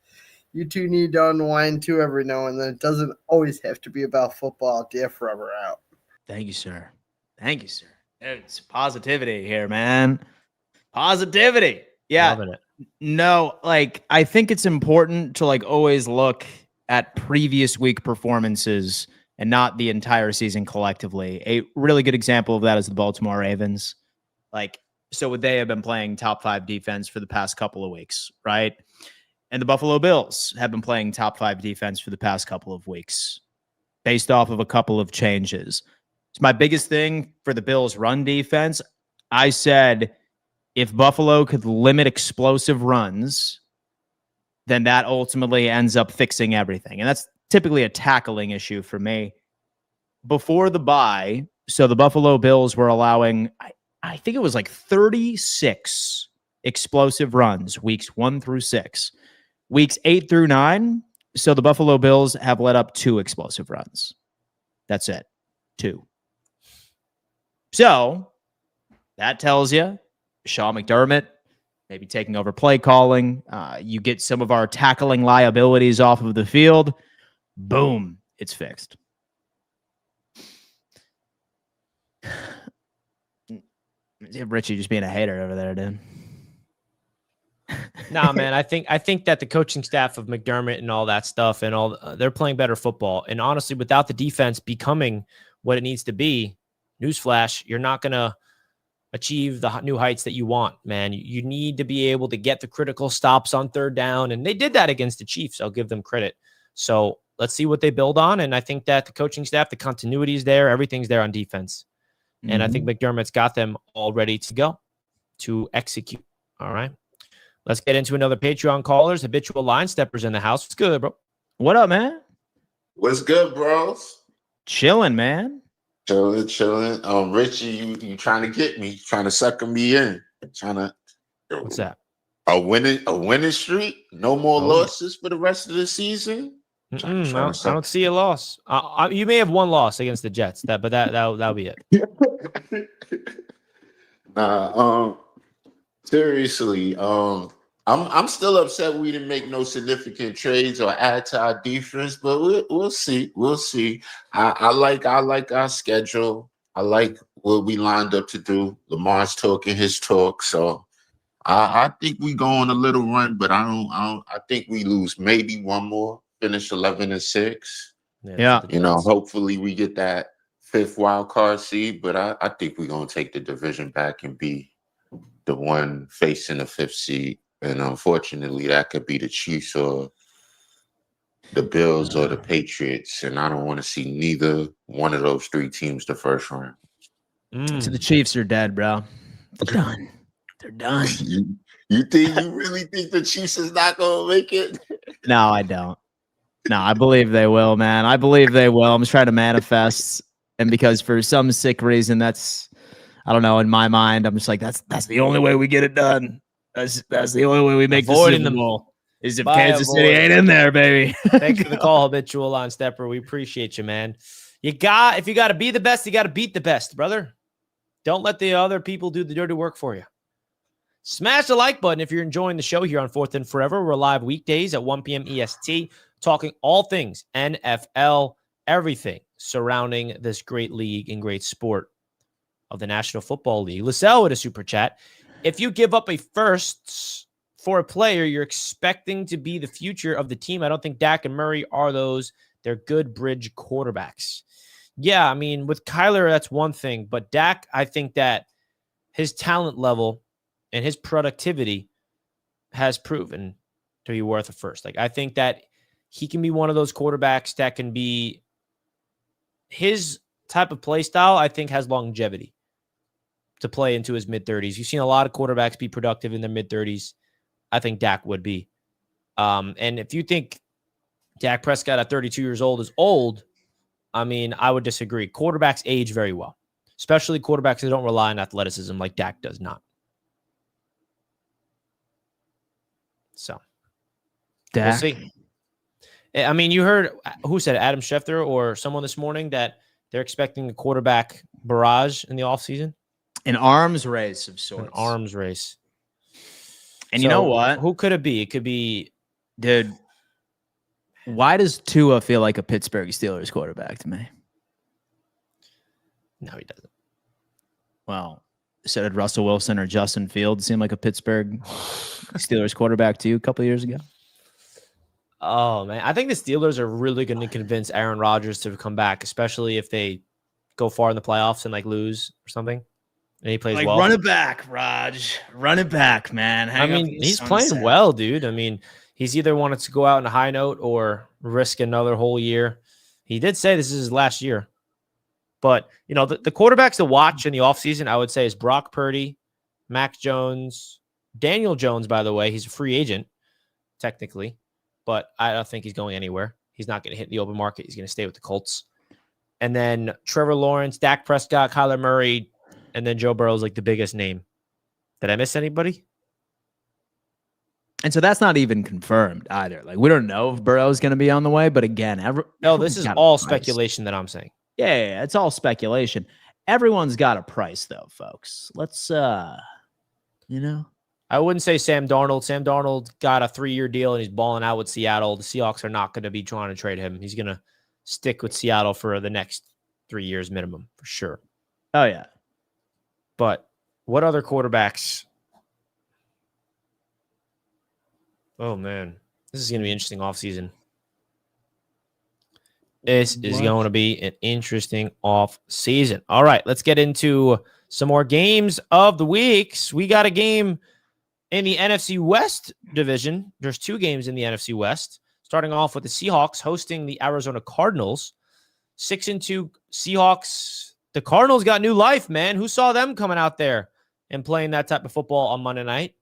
You two need to unwind too every now and then. It doesn't always have to be about football. DF forever out. Thank you, sir. Thank you, sir. It's positivity here, man. Positivity. Yeah. Loving it. No, like, I think it's important to always look at previous week performances and not the entire season collectively. A really good example of that is the Baltimore Ravens. So they have been playing top 5 defense for the past couple of weeks, right? And the Buffalo Bills have been playing top 5 defense for the past couple of weeks based off of a couple of changes. So my biggest thing for the Bills' run defense, I said, if Buffalo could limit explosive runs, then that ultimately ends up fixing everything. And that's typically a tackling issue for me. Before the bye, so the Buffalo Bills were allowing, I think it was 36 explosive runs, weeks 1 through 6. Weeks 8 through 9, so the Buffalo Bills have let up 2 explosive runs. That's it. 2. So that tells you Sean McDermott maybe taking over play calling. You get some of our tackling liabilities off of the field. Boom, it's fixed. Richie just being a hater over there, dude. Nah, man, I think that the coaching staff of McDermott and all that stuff and all they're playing better football. And honestly, without the defense becoming what it needs to be, newsflash, you're not going to achieve the new heights that you want, man. You need to be able to get the critical stops on third down. And they did that against the Chiefs. I'll give them credit. So let's see what they build on. And I think that the coaching staff, the continuity is there. Everything's there on defense. And I think McDermott's got them all ready to go to execute. All right. Let's get into another Patreon callers. Habitual line steppers in the house. What's good, bro? What up, man? What's good, bros? Chilling, man. Chilling. Richie, you trying to get me, trying to sucker me in. What's that? A winning streak? No more losses for the rest of the season? I don't see a loss. You may have one loss against the Jets, but that'll be it. Nah, seriously, I'm still upset we didn't make no significant trades or add to our defense, but we'll see. We'll see. I like our schedule. I like what we lined up to do. Lamar's talking his talk, so I think we go on a little run, but I think we lose maybe one more. Finish 11-6. Yeah. Hopefully we get that 5th wild card seed, but I think we're gonna take the division back and be the one facing the 5th seed. And unfortunately, that could be the Chiefs or the Bills or the Patriots. And I don't want to see neither one of those 3 teams the first round. So the Chiefs are dead, bro. They're done. They're done. You really think the Chiefs is not gonna make it? No, I don't. No, I believe they will, man. I believe they will. I'm just trying to manifest. And because for some sick reason, I don't know, in my mind, I'm just like, that's the only way we get it done. That's the only way we make the Super Bowl is if Kansas City ain't in there, baby. Thanks for the call, Habitual Line Stepper. We appreciate you, man. If you got to be the best, you got to beat the best, brother. Don't let the other people do the dirty work for you. Smash the like button if you're enjoying the show here on 4th and Forever. We're live weekdays at 1 p.m. EST, talking all things NFL, everything surrounding this great league and great sport of the National Football League. Lascelles with a super chat. If you give up a first for a player, you're expecting to be the future of the team. I don't think Dak and Murray are those. They're good bridge quarterbacks. Yeah, I mean, with Kyler, that's one thing. But Dak, I think that his talent level and his productivity has proven to be worth a first. Like, I think that he can be one of those quarterbacks that can be his type of play style, I think, has longevity to play into his mid-30s. You've seen a lot of quarterbacks be productive in their mid-30s. I think Dak would be. And if you think Dak Prescott at 32 years old is old, I mean, I would disagree. Quarterbacks age very well, especially quarterbacks that don't rely on athleticism like Dak does not. So, Dak. we'll see. I mean, you heard, who said it, Adam Schefter or someone this morning, that they're expecting a quarterback barrage in the offseason? An arms race of sorts. An arms race. And you know what? Who could it be? It could be... Dude, why does Tua feel like a Pittsburgh Steelers quarterback to me? No, he doesn't. Well, so did Russell Wilson or Justin Fields seem like a Pittsburgh Steelers quarterback to you a couple of years ago? Oh, man. I think the Steelers are really going to convince Aaron Rodgers to come back, especially if they go far in the playoffs and lose or something. And he plays well. Run it back, Raj. Run it back, man. He's playing well, dude. I mean, he's either wanted to go out on a high note or risk another whole year. He did say this is his last year. But, the quarterbacks to watch in the offseason, I would say, is Brock Purdy, Mac Jones, Daniel Jones, by the way. He's a free agent, technically. But I don't think he's going anywhere. He's not going to hit the open market. He's going to stay with the Colts. And then Trevor Lawrence, Dak Prescott, Kyler Murray, and then Joe Burrow is the biggest name. Did I miss anybody? And so that's not even confirmed either. We don't know if Burrow is going to be on the way. But again, no, this is all speculation that I'm saying. Yeah, it's all speculation. everyone's got a price, though, folks. Let's, I wouldn't say Sam Darnold. Sam Darnold got a 3-year deal and he's balling out with Seattle. The Seahawks are not going to be trying to trade him. He's going to stick with Seattle for the next 3 years minimum, for sure. Oh, yeah. But what other quarterbacks? Oh, man. This is going to be an interesting offseason. This is going to be an interesting offseason. All right, let's get into some more games of the weeks. We got a game in the NFC West division. There's 2 games in the NFC West. Starting off with the Seahawks hosting the Arizona Cardinals. 6-2 Seahawks. The Cardinals got new life, man. Who saw them coming out there and playing that type of football on Monday night?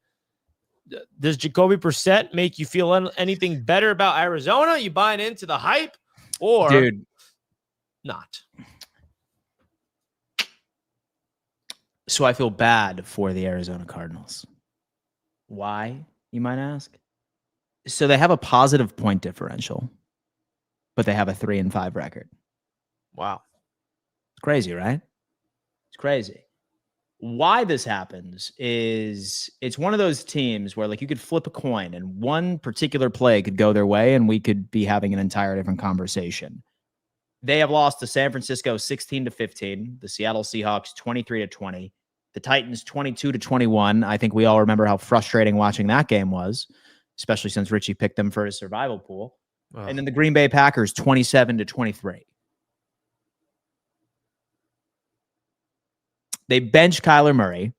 Does Jacoby Brissett make you feel anything better about Arizona? You buying into the hype or not? So I feel bad for the Arizona Cardinals. Why, you might ask? So they have a positive point differential, but they have a 3-5 record. Wow. It's crazy, right? It's crazy. Why this happens is it's one of those teams where like you could flip a coin and one particular play could go their way and we could be having an entire different conversation. They have lost to San Francisco 16-15, the Seattle Seahawks 23-20, the Titans 22-21. I think we all remember how frustrating watching that game was, especially since Richie picked them for his survival pool. And then the Green Bay Packers 27-23. They bench Kyler Murray.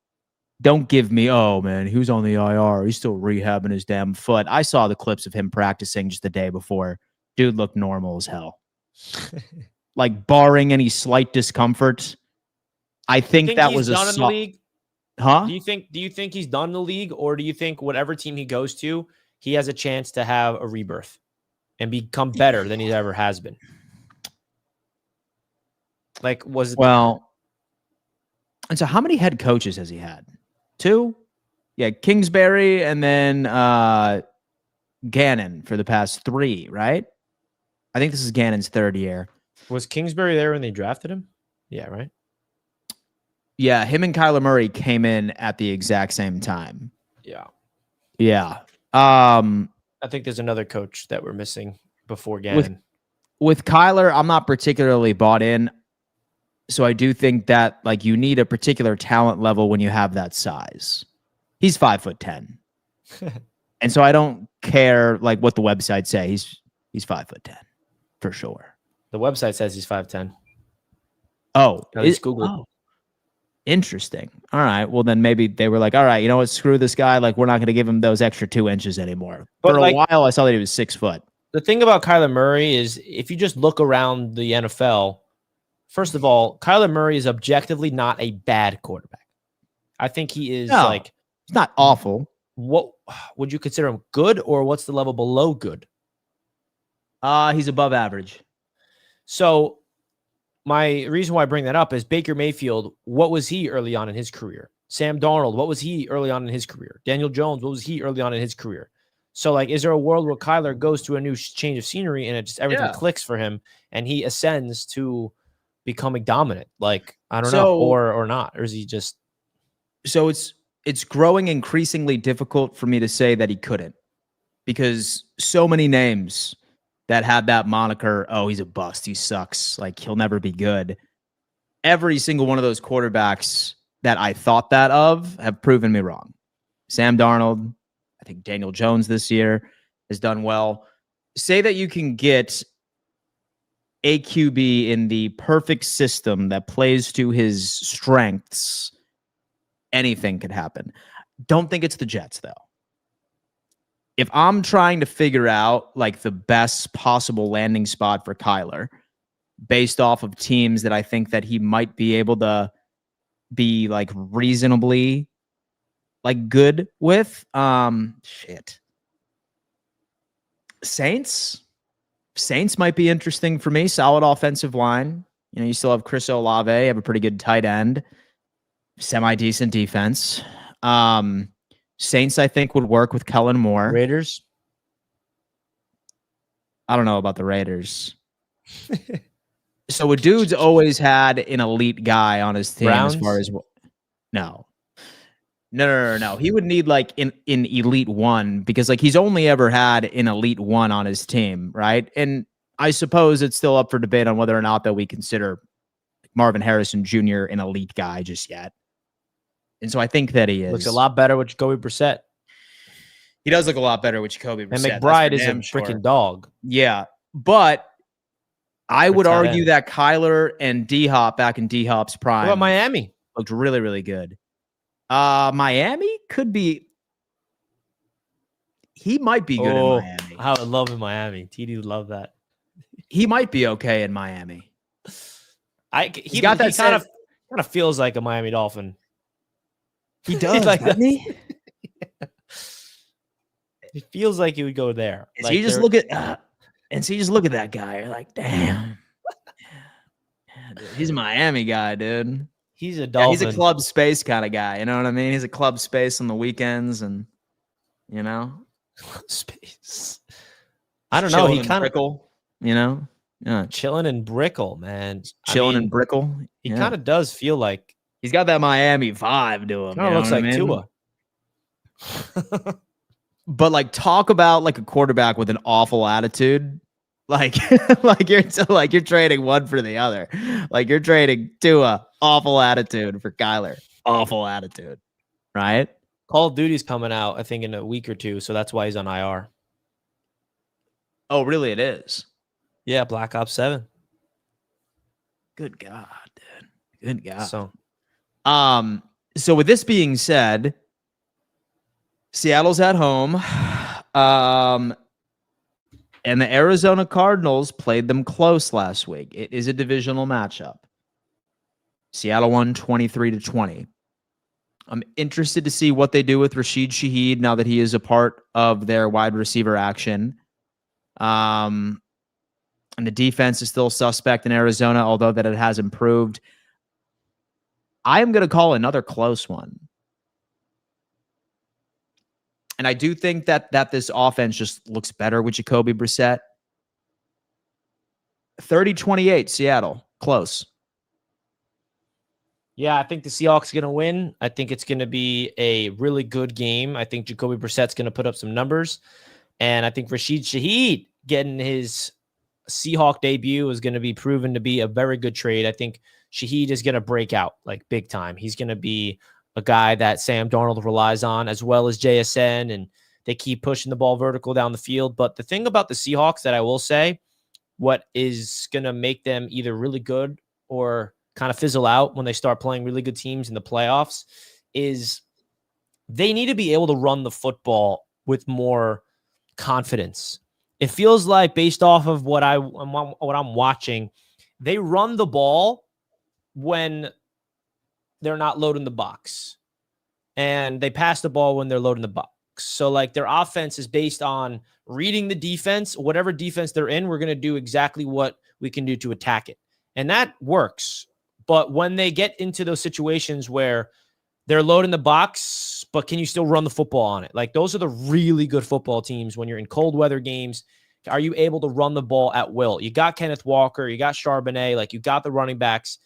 Don't give me, oh, man, he was on the IR. He's still rehabbing his damn foot. I saw the clips of him practicing just the day before. Dude looked normal as hell. Like, barring any slight discomfort, I think that was done in the league. Huh? Do you think he's done in the league, or do you think whatever team he goes to, he has a chance to have a rebirth and become better than he ever has been? Like, well, and so how many head coaches has he had? 2? Yeah, Kingsbury and then Gannon for the past 3, right? I think this is Gannon's 3rd year. Was Kingsbury there when they drafted him? Yeah, right? Yeah, him and Kyler Murray came in at the exact same time. Yeah. Yeah. I think there's another coach that we're missing before Gannon. With Kyler, I'm not particularly bought in. So I do think that like you need a particular talent level when you have that size. He's 5'10", and so I don't care like what the website say. He's 5'10" for sure. The website says he's 5'10". Oh, it's Google. Oh, interesting. All right. Well, then maybe they were like, all right, you know what? Screw this guy. Like, we're not going to give him those extra 2 inches anymore. But for a like, while, I saw that he was 6 foot. The thing about Kyler Murray is if you just look around the NFL, first of all, Kyler Murray is objectively not a bad quarterback. I think he is he's not awful. What would you consider him good, or what's the level below good? He's above average. So my reason why I bring that up is Baker Mayfield. What was he early on in his career? Sam Darnold. What was he early on in his career? Daniel Jones. What was he early on in his career? So like, is there a world where Kyler goes to a new change of scenery and it just everything clicks for him and he ascends to becoming dominant? Like, I don't know, or not, or is he just? So it's growing increasingly difficult for me to say that he couldn't, because so many names that have that moniker, oh, he's a bust, he sucks, like he'll never be good. Every single one of those quarterbacks that I thought that of have proven me wrong. Sam Darnold, I think Daniel Jones this year has done well. Say that you can get a QB in the perfect system that plays to his strengths, anything could happen. Don't think it's the Jets, though. If I'm trying to figure out like the best possible landing spot for Kyler based off of teams that I think that he might be able to be like reasonably like good with, Saints might be interesting for me. Solid offensive line. You know, you still have Chris Olave, have a pretty good tight end, semi-decent defense. Saints, I think, would work with Kellen Moore. So a dude's always had an elite guy on his team Browns? as far as no. He would need like an elite one because like he's only ever had an elite one on his team, right? And I suppose it's still up for debate on whether or not that we consider Marvin Harrison Jr. an elite guy just yet. And so I think that he is. Looks a lot better with Jacoby Brissett. He does look a lot better with Jacoby Brissett. And McBride is a freaking dog. Yeah, but I would tight argue end. that Kyler and D-Hop back in D-Hop's prime What about Miami? looked really, really good. Miami could be. He might be good in Miami. I would love in Miami. TD would love that. He might be okay in Miami. He kind of feels like a Miami Dolphin. He does, like doesn't he? It feels like he would go there. And so you just look at that guy. You're like, damn. Yeah, dude, he's a Miami guy, dude. He's a Dolphin. He's a club space kind of guy. You know what I mean? He's a club space on the weekends, and space. I don't know. He kind of Brickle, yeah, chilling in Brickle, man. Chilling in Brickle. He kind of does feel like he's got that Miami vibe to him. Kind of looks like Tua. But like, talk about like a quarterback with an awful attitude. Like, you're trading one for the other. Like you're trading Tua, awful attitude, for Kyler, awful attitude, right? Call of Duty's coming out, I think, in a week or two, so that's why he's on IR. Oh, really? It is. Yeah, Black Ops 7. Good God, dude. Good God. So with this being said, Seattle's at home. And the Arizona Cardinals played them close last week. It is a divisional matchup. Seattle won 23-20. I'm interested to see what they do with Rashid Shaheed now that he is a part of their wide receiver action. And the defense is still suspect in Arizona, although that it has improved. I am going to call another close one. And I do think that this offense just looks better with Jacoby Brissett. 30-28, Seattle. Close. Yeah, I think the Seahawks are going to win. I think it's going to be a really good game. I think Jacoby Brissett's going to put up some numbers. And I think Rashid Shaheed getting his Seahawk debut is going to be proven to be a very good trade. I think Shaheed is going to break out like big time. He's going to be a guy that Sam Darnold relies on, as well as JSN, and they keep pushing the ball vertical down the field. But the thing about the Seahawks that I will say, what is going to make them either really good or kind of fizzle out when they start playing really good teams in the playoffs, is they need to be able to run the football with more confidence. It feels like, based off of what I'm watching, they run the ball when they're not loading the box, and they pass the ball when they're loading the box. So like, their offense is based on reading the defense. Whatever defense they're in, we're going to do exactly what we can do to attack it. And that works. But when they get into those situations where they're loading the box, but can you still run the football on it? Like, those are the really good football teams when you're in cold weather games. Are you able to run the ball at will? You got Kenneth Walker, you got Charbonnet, like you got the running backs.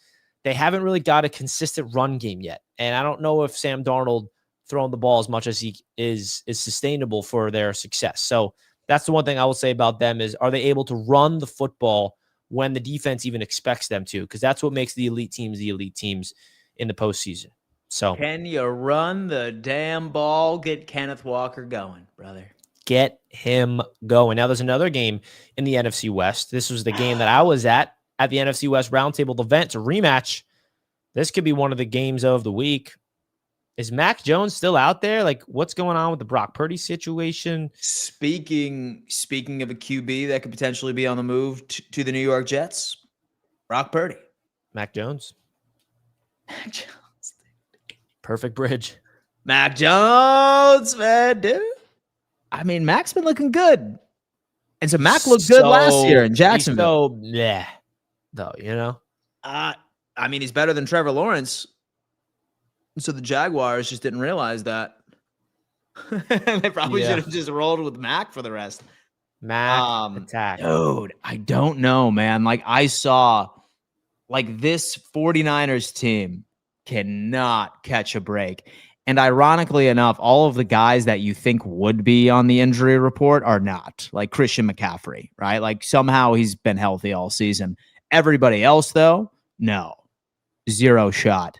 They haven't really got a consistent run game yet. And I don't know if Sam Darnold throwing the ball as much as he is sustainable for their success. So that's the one thing I will say about them is, are they able to run the football when the defense even expects them to? Because that's what makes the elite teams in the postseason. So can you run the damn ball? Get Kenneth Walker going, brother. Get him going. Now there's another game in the NFC West. This was the game that I was at the NFC West Roundtable event. It's a rematch. This could be one of the games of the week. Is Mac Jones still out there? Like, what's going on with the Brock Purdy situation? Speaking of a QB that could potentially be on the move to the New York Jets, Brock Purdy. Mac Jones. Perfect bridge. Mac Jones, man, dude. I mean, Mac's been looking good. And so Mac looked good last year in Jacksonville. Yeah. Though, I mean, he's better than Trevor Lawrence. So the Jaguars just didn't realize that. They probably should have just rolled with Mac for the rest. Mac attack. Dude, I don't know, man. Like, I saw Like, this 49ers team cannot catch a break. And ironically enough, all of the guys that you think would be on the injury report are not. Like Christian McCaffrey, right? Like, somehow he's been healthy all season. Everybody else, though, no. Zero shot.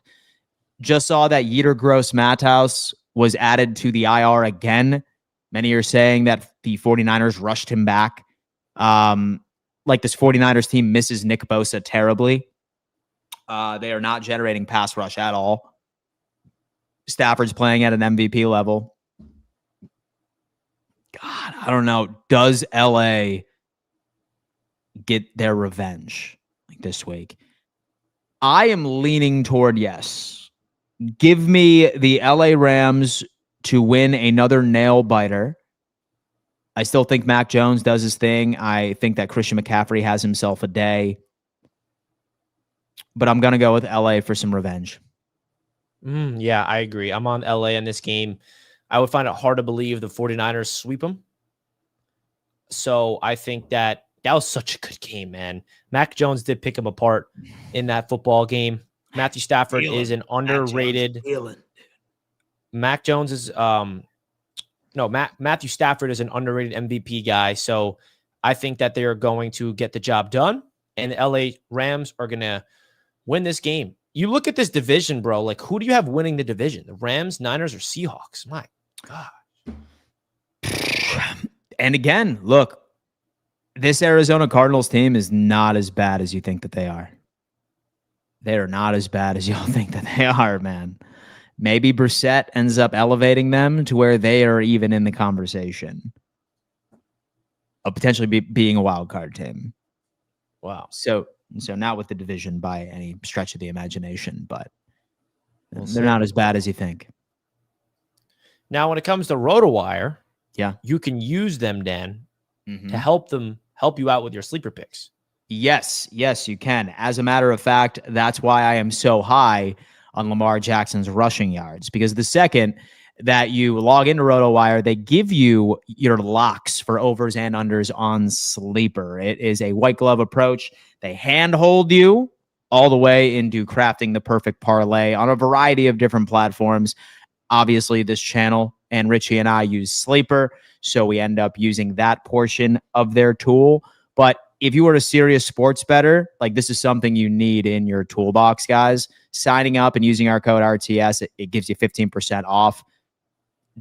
Just saw that Yetur Gross-Matos was added to the IR again. Many are saying that the 49ers rushed him back. Like, this 49ers team misses Nick Bosa terribly. They are not generating pass rush at all. Stafford's playing at an MVP level. God, I don't know. Does LA get their revenge like this week? I am leaning toward yes. Give me the LA Rams to win another nail biter. I still think Mac Jones does his thing. I think that Christian McCaffrey has himself a day. But I'm going to go with LA for some revenge. Yeah, I agree. I'm on LA in this game. I would find it hard to believe the 49ers sweep them. So I think that was such a good game, man. Mac Jones did pick him apart in that football game. Matthew Stafford is an underrated. Mac Jones is Matthew Stafford is an underrated MVP guy. So I think that they are going to get the job done, and the LA Rams are going to win this game. You look at this division, bro. Like, who do you have winning the division? The Rams, Niners, or Seahawks? My God. And again, look, this Arizona Cardinals team is not as bad as you think that they are. They are not as bad as y'all think that they are, man. Maybe Brissett ends up elevating them to where they are even in the conversation of potentially being a wild card team. Wow. So not with the division by any stretch of the imagination, but We'll they're see. not as bad as you think. Now, when it comes to RotoWire, Yeah. you can use them, Dan, Mhm. to help you out with your sleeper picks. Yes, you can. As a matter of fact, that's why I am so high on Lamar Jackson's rushing yards, because the second that you log into RotoWire, they give you your locks for overs and unders on Sleeper. It is a white glove approach. They handhold you all the way into crafting the perfect parlay on a variety of different platforms. Obviously, this channel and Richie and I use Sleeper, so we end up using that portion of their tool. But if you are a serious sports bettor, like, this is something you need in your toolbox, guys. Signing up and using our code RTS, it gives you 15% off.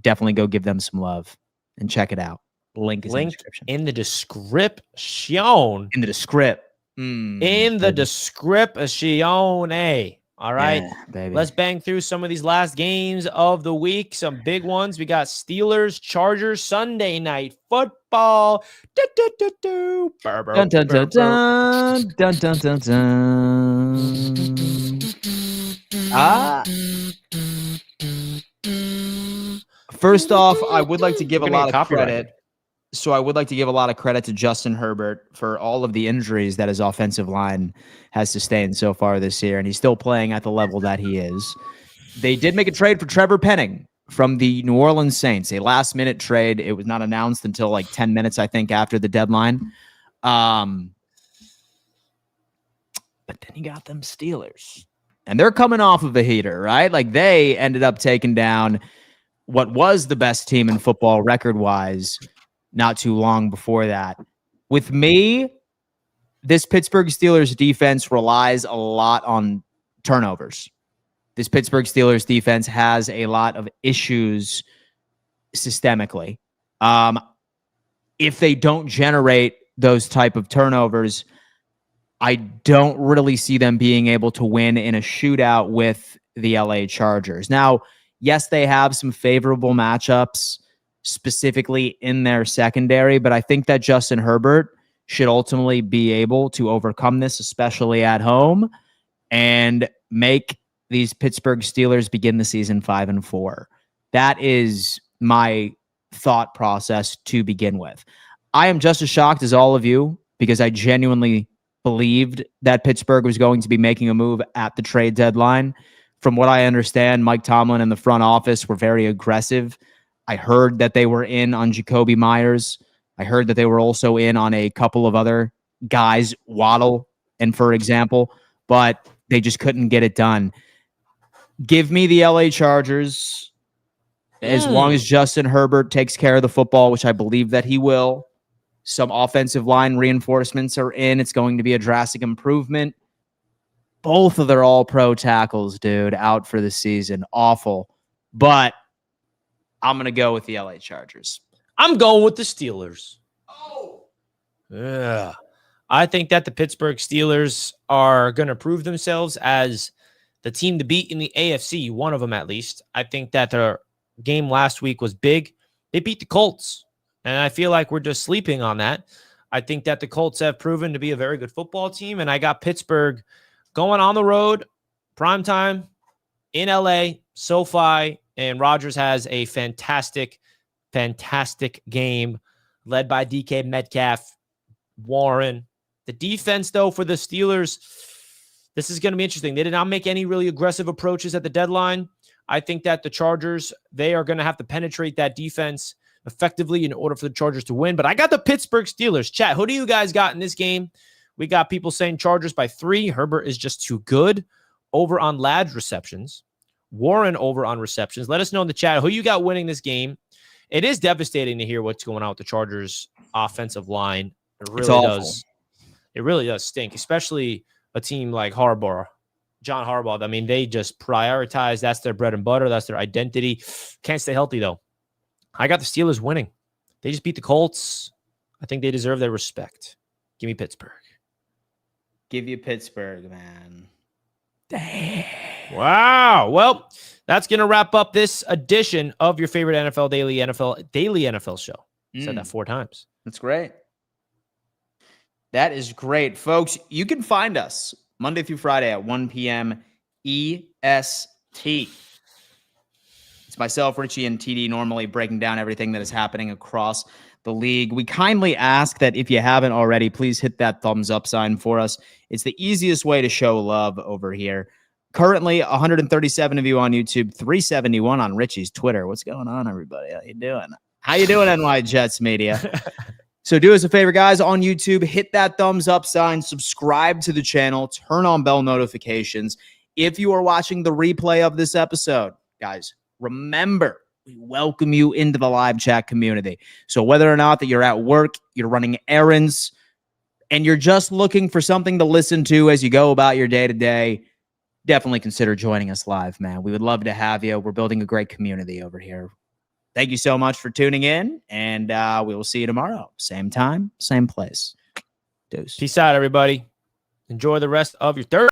Definitely go give them some love and check it out. Link is in the description. In the description. In the description. In the description. All right. Yeah, baby. Let's bang through some of these last games of the week. Some big ones. We got Steelers, Chargers, Sunday night football. Dun, dun, dun, dun. Dun, dun, dun, dun. First off, I would like to give a lot of credit. So I would like to give a lot of credit to Justin Herbert for all of the injuries that his offensive line has sustained so far this year, and he's still playing at the level that he is. They did make a trade for Trevor Penning from the New Orleans Saints, a last-minute trade. It was not announced until like 10 minutes, I think, after the deadline. But then you got them Steelers. And they're coming off of a heater, right? Like, they ended up taking down what was the best team in football record-wise not too long before that. With me, this Pittsburgh Steelers defense relies a lot on turnovers. This Pittsburgh Steelers defense has a lot of issues systemically. If they don't generate those type of turnovers, I don't really see them being able to win in a shootout with the LA Chargers. Now, yes, they have some favorable matchups specifically in their secondary, but I think that Justin Herbert should ultimately be able to overcome this, especially at home, and make these Pittsburgh Steelers begin the season 5-4. That is my thought process to begin with. I am just as shocked as all of you, because I genuinely believed that Pittsburgh was going to be making a move at the trade deadline. From what I understand, Mike Tomlin and the front office were very aggressive. I heard that they were in on Jacoby Myers. I heard that they were also in on a couple of other guys, Waddle, and for example. but they just couldn't get it done. Give me the LA Chargers as long as Justin Herbert takes care of the football, which I believe that he will. Some offensive line reinforcements are in. It's going to be a drastic improvement. Both of their all-pro tackles, dude, out for the season. Awful. But I'm going to go with the LA Chargers. I'm going with the Steelers. Yeah. I think that the Pittsburgh Steelers are going to prove themselves as the team to beat in the AFC, one of them at least. I think that their game last week was big. They beat the Colts, and I feel like we're just sleeping on that. I think that the Colts have proven to be a very good football team, and I got Pittsburgh going on the road, primetime, in LA, SoFi, and Rodgers has a fantastic game led by DK Metcalf, Warren. The defense, though, for the Steelers, this is going to be interesting. They did not make any really aggressive approaches at the deadline. I think that the Chargers, they are going to have to penetrate that defense effectively in order for the Chargers to win. But I got the Pittsburgh Steelers. Chat, who do you guys got in this game? We got people saying Chargers by 3. Herbert is just too good. Over on Ladd's receptions. Warren over on receptions. Let us know in the chat who you got winning this game. It is devastating to hear what's going on with the Chargers offensive line. It really does. It really does stink, especially a team like John Harbaugh. I mean, they just prioritize. That's their bread and butter. That's their identity. Can't stay healthy, though. I got the Steelers winning. They just beat the Colts. I think they deserve their respect. Give me Pittsburgh. Give you Pittsburgh, man. Damn. Wow. Well, that's going to wrap up this edition of your favorite daily NFL show. Said that 4 times. That's great. That is great, folks. You can find us Monday through Friday at 1 p.m. EST. It's myself, Richie, and TD normally breaking down everything that is happening across the league. We kindly ask that if you haven't already, please hit that thumbs up sign for us. It's the easiest way to show love over here. Currently, 137 of you on YouTube, 371 on Richie's Twitter. What's going on, everybody? How you doing? How you doing, NY Jets Media? So do us a favor, guys, on YouTube, hit that thumbs up sign, subscribe to the channel, turn on bell notifications. If you are watching the replay of this episode, guys, remember, we welcome you into the live chat community. So whether or not that you're at work, you're running errands, and you're just looking for something to listen to as you go about your day-to-day, definitely consider joining us live, man. We would love to have you. We're building a great community over here. Thank you so much for tuning in, and we will see you tomorrow. Same time, same place. Deuce. Peace out, everybody. Enjoy the rest of your Thursday.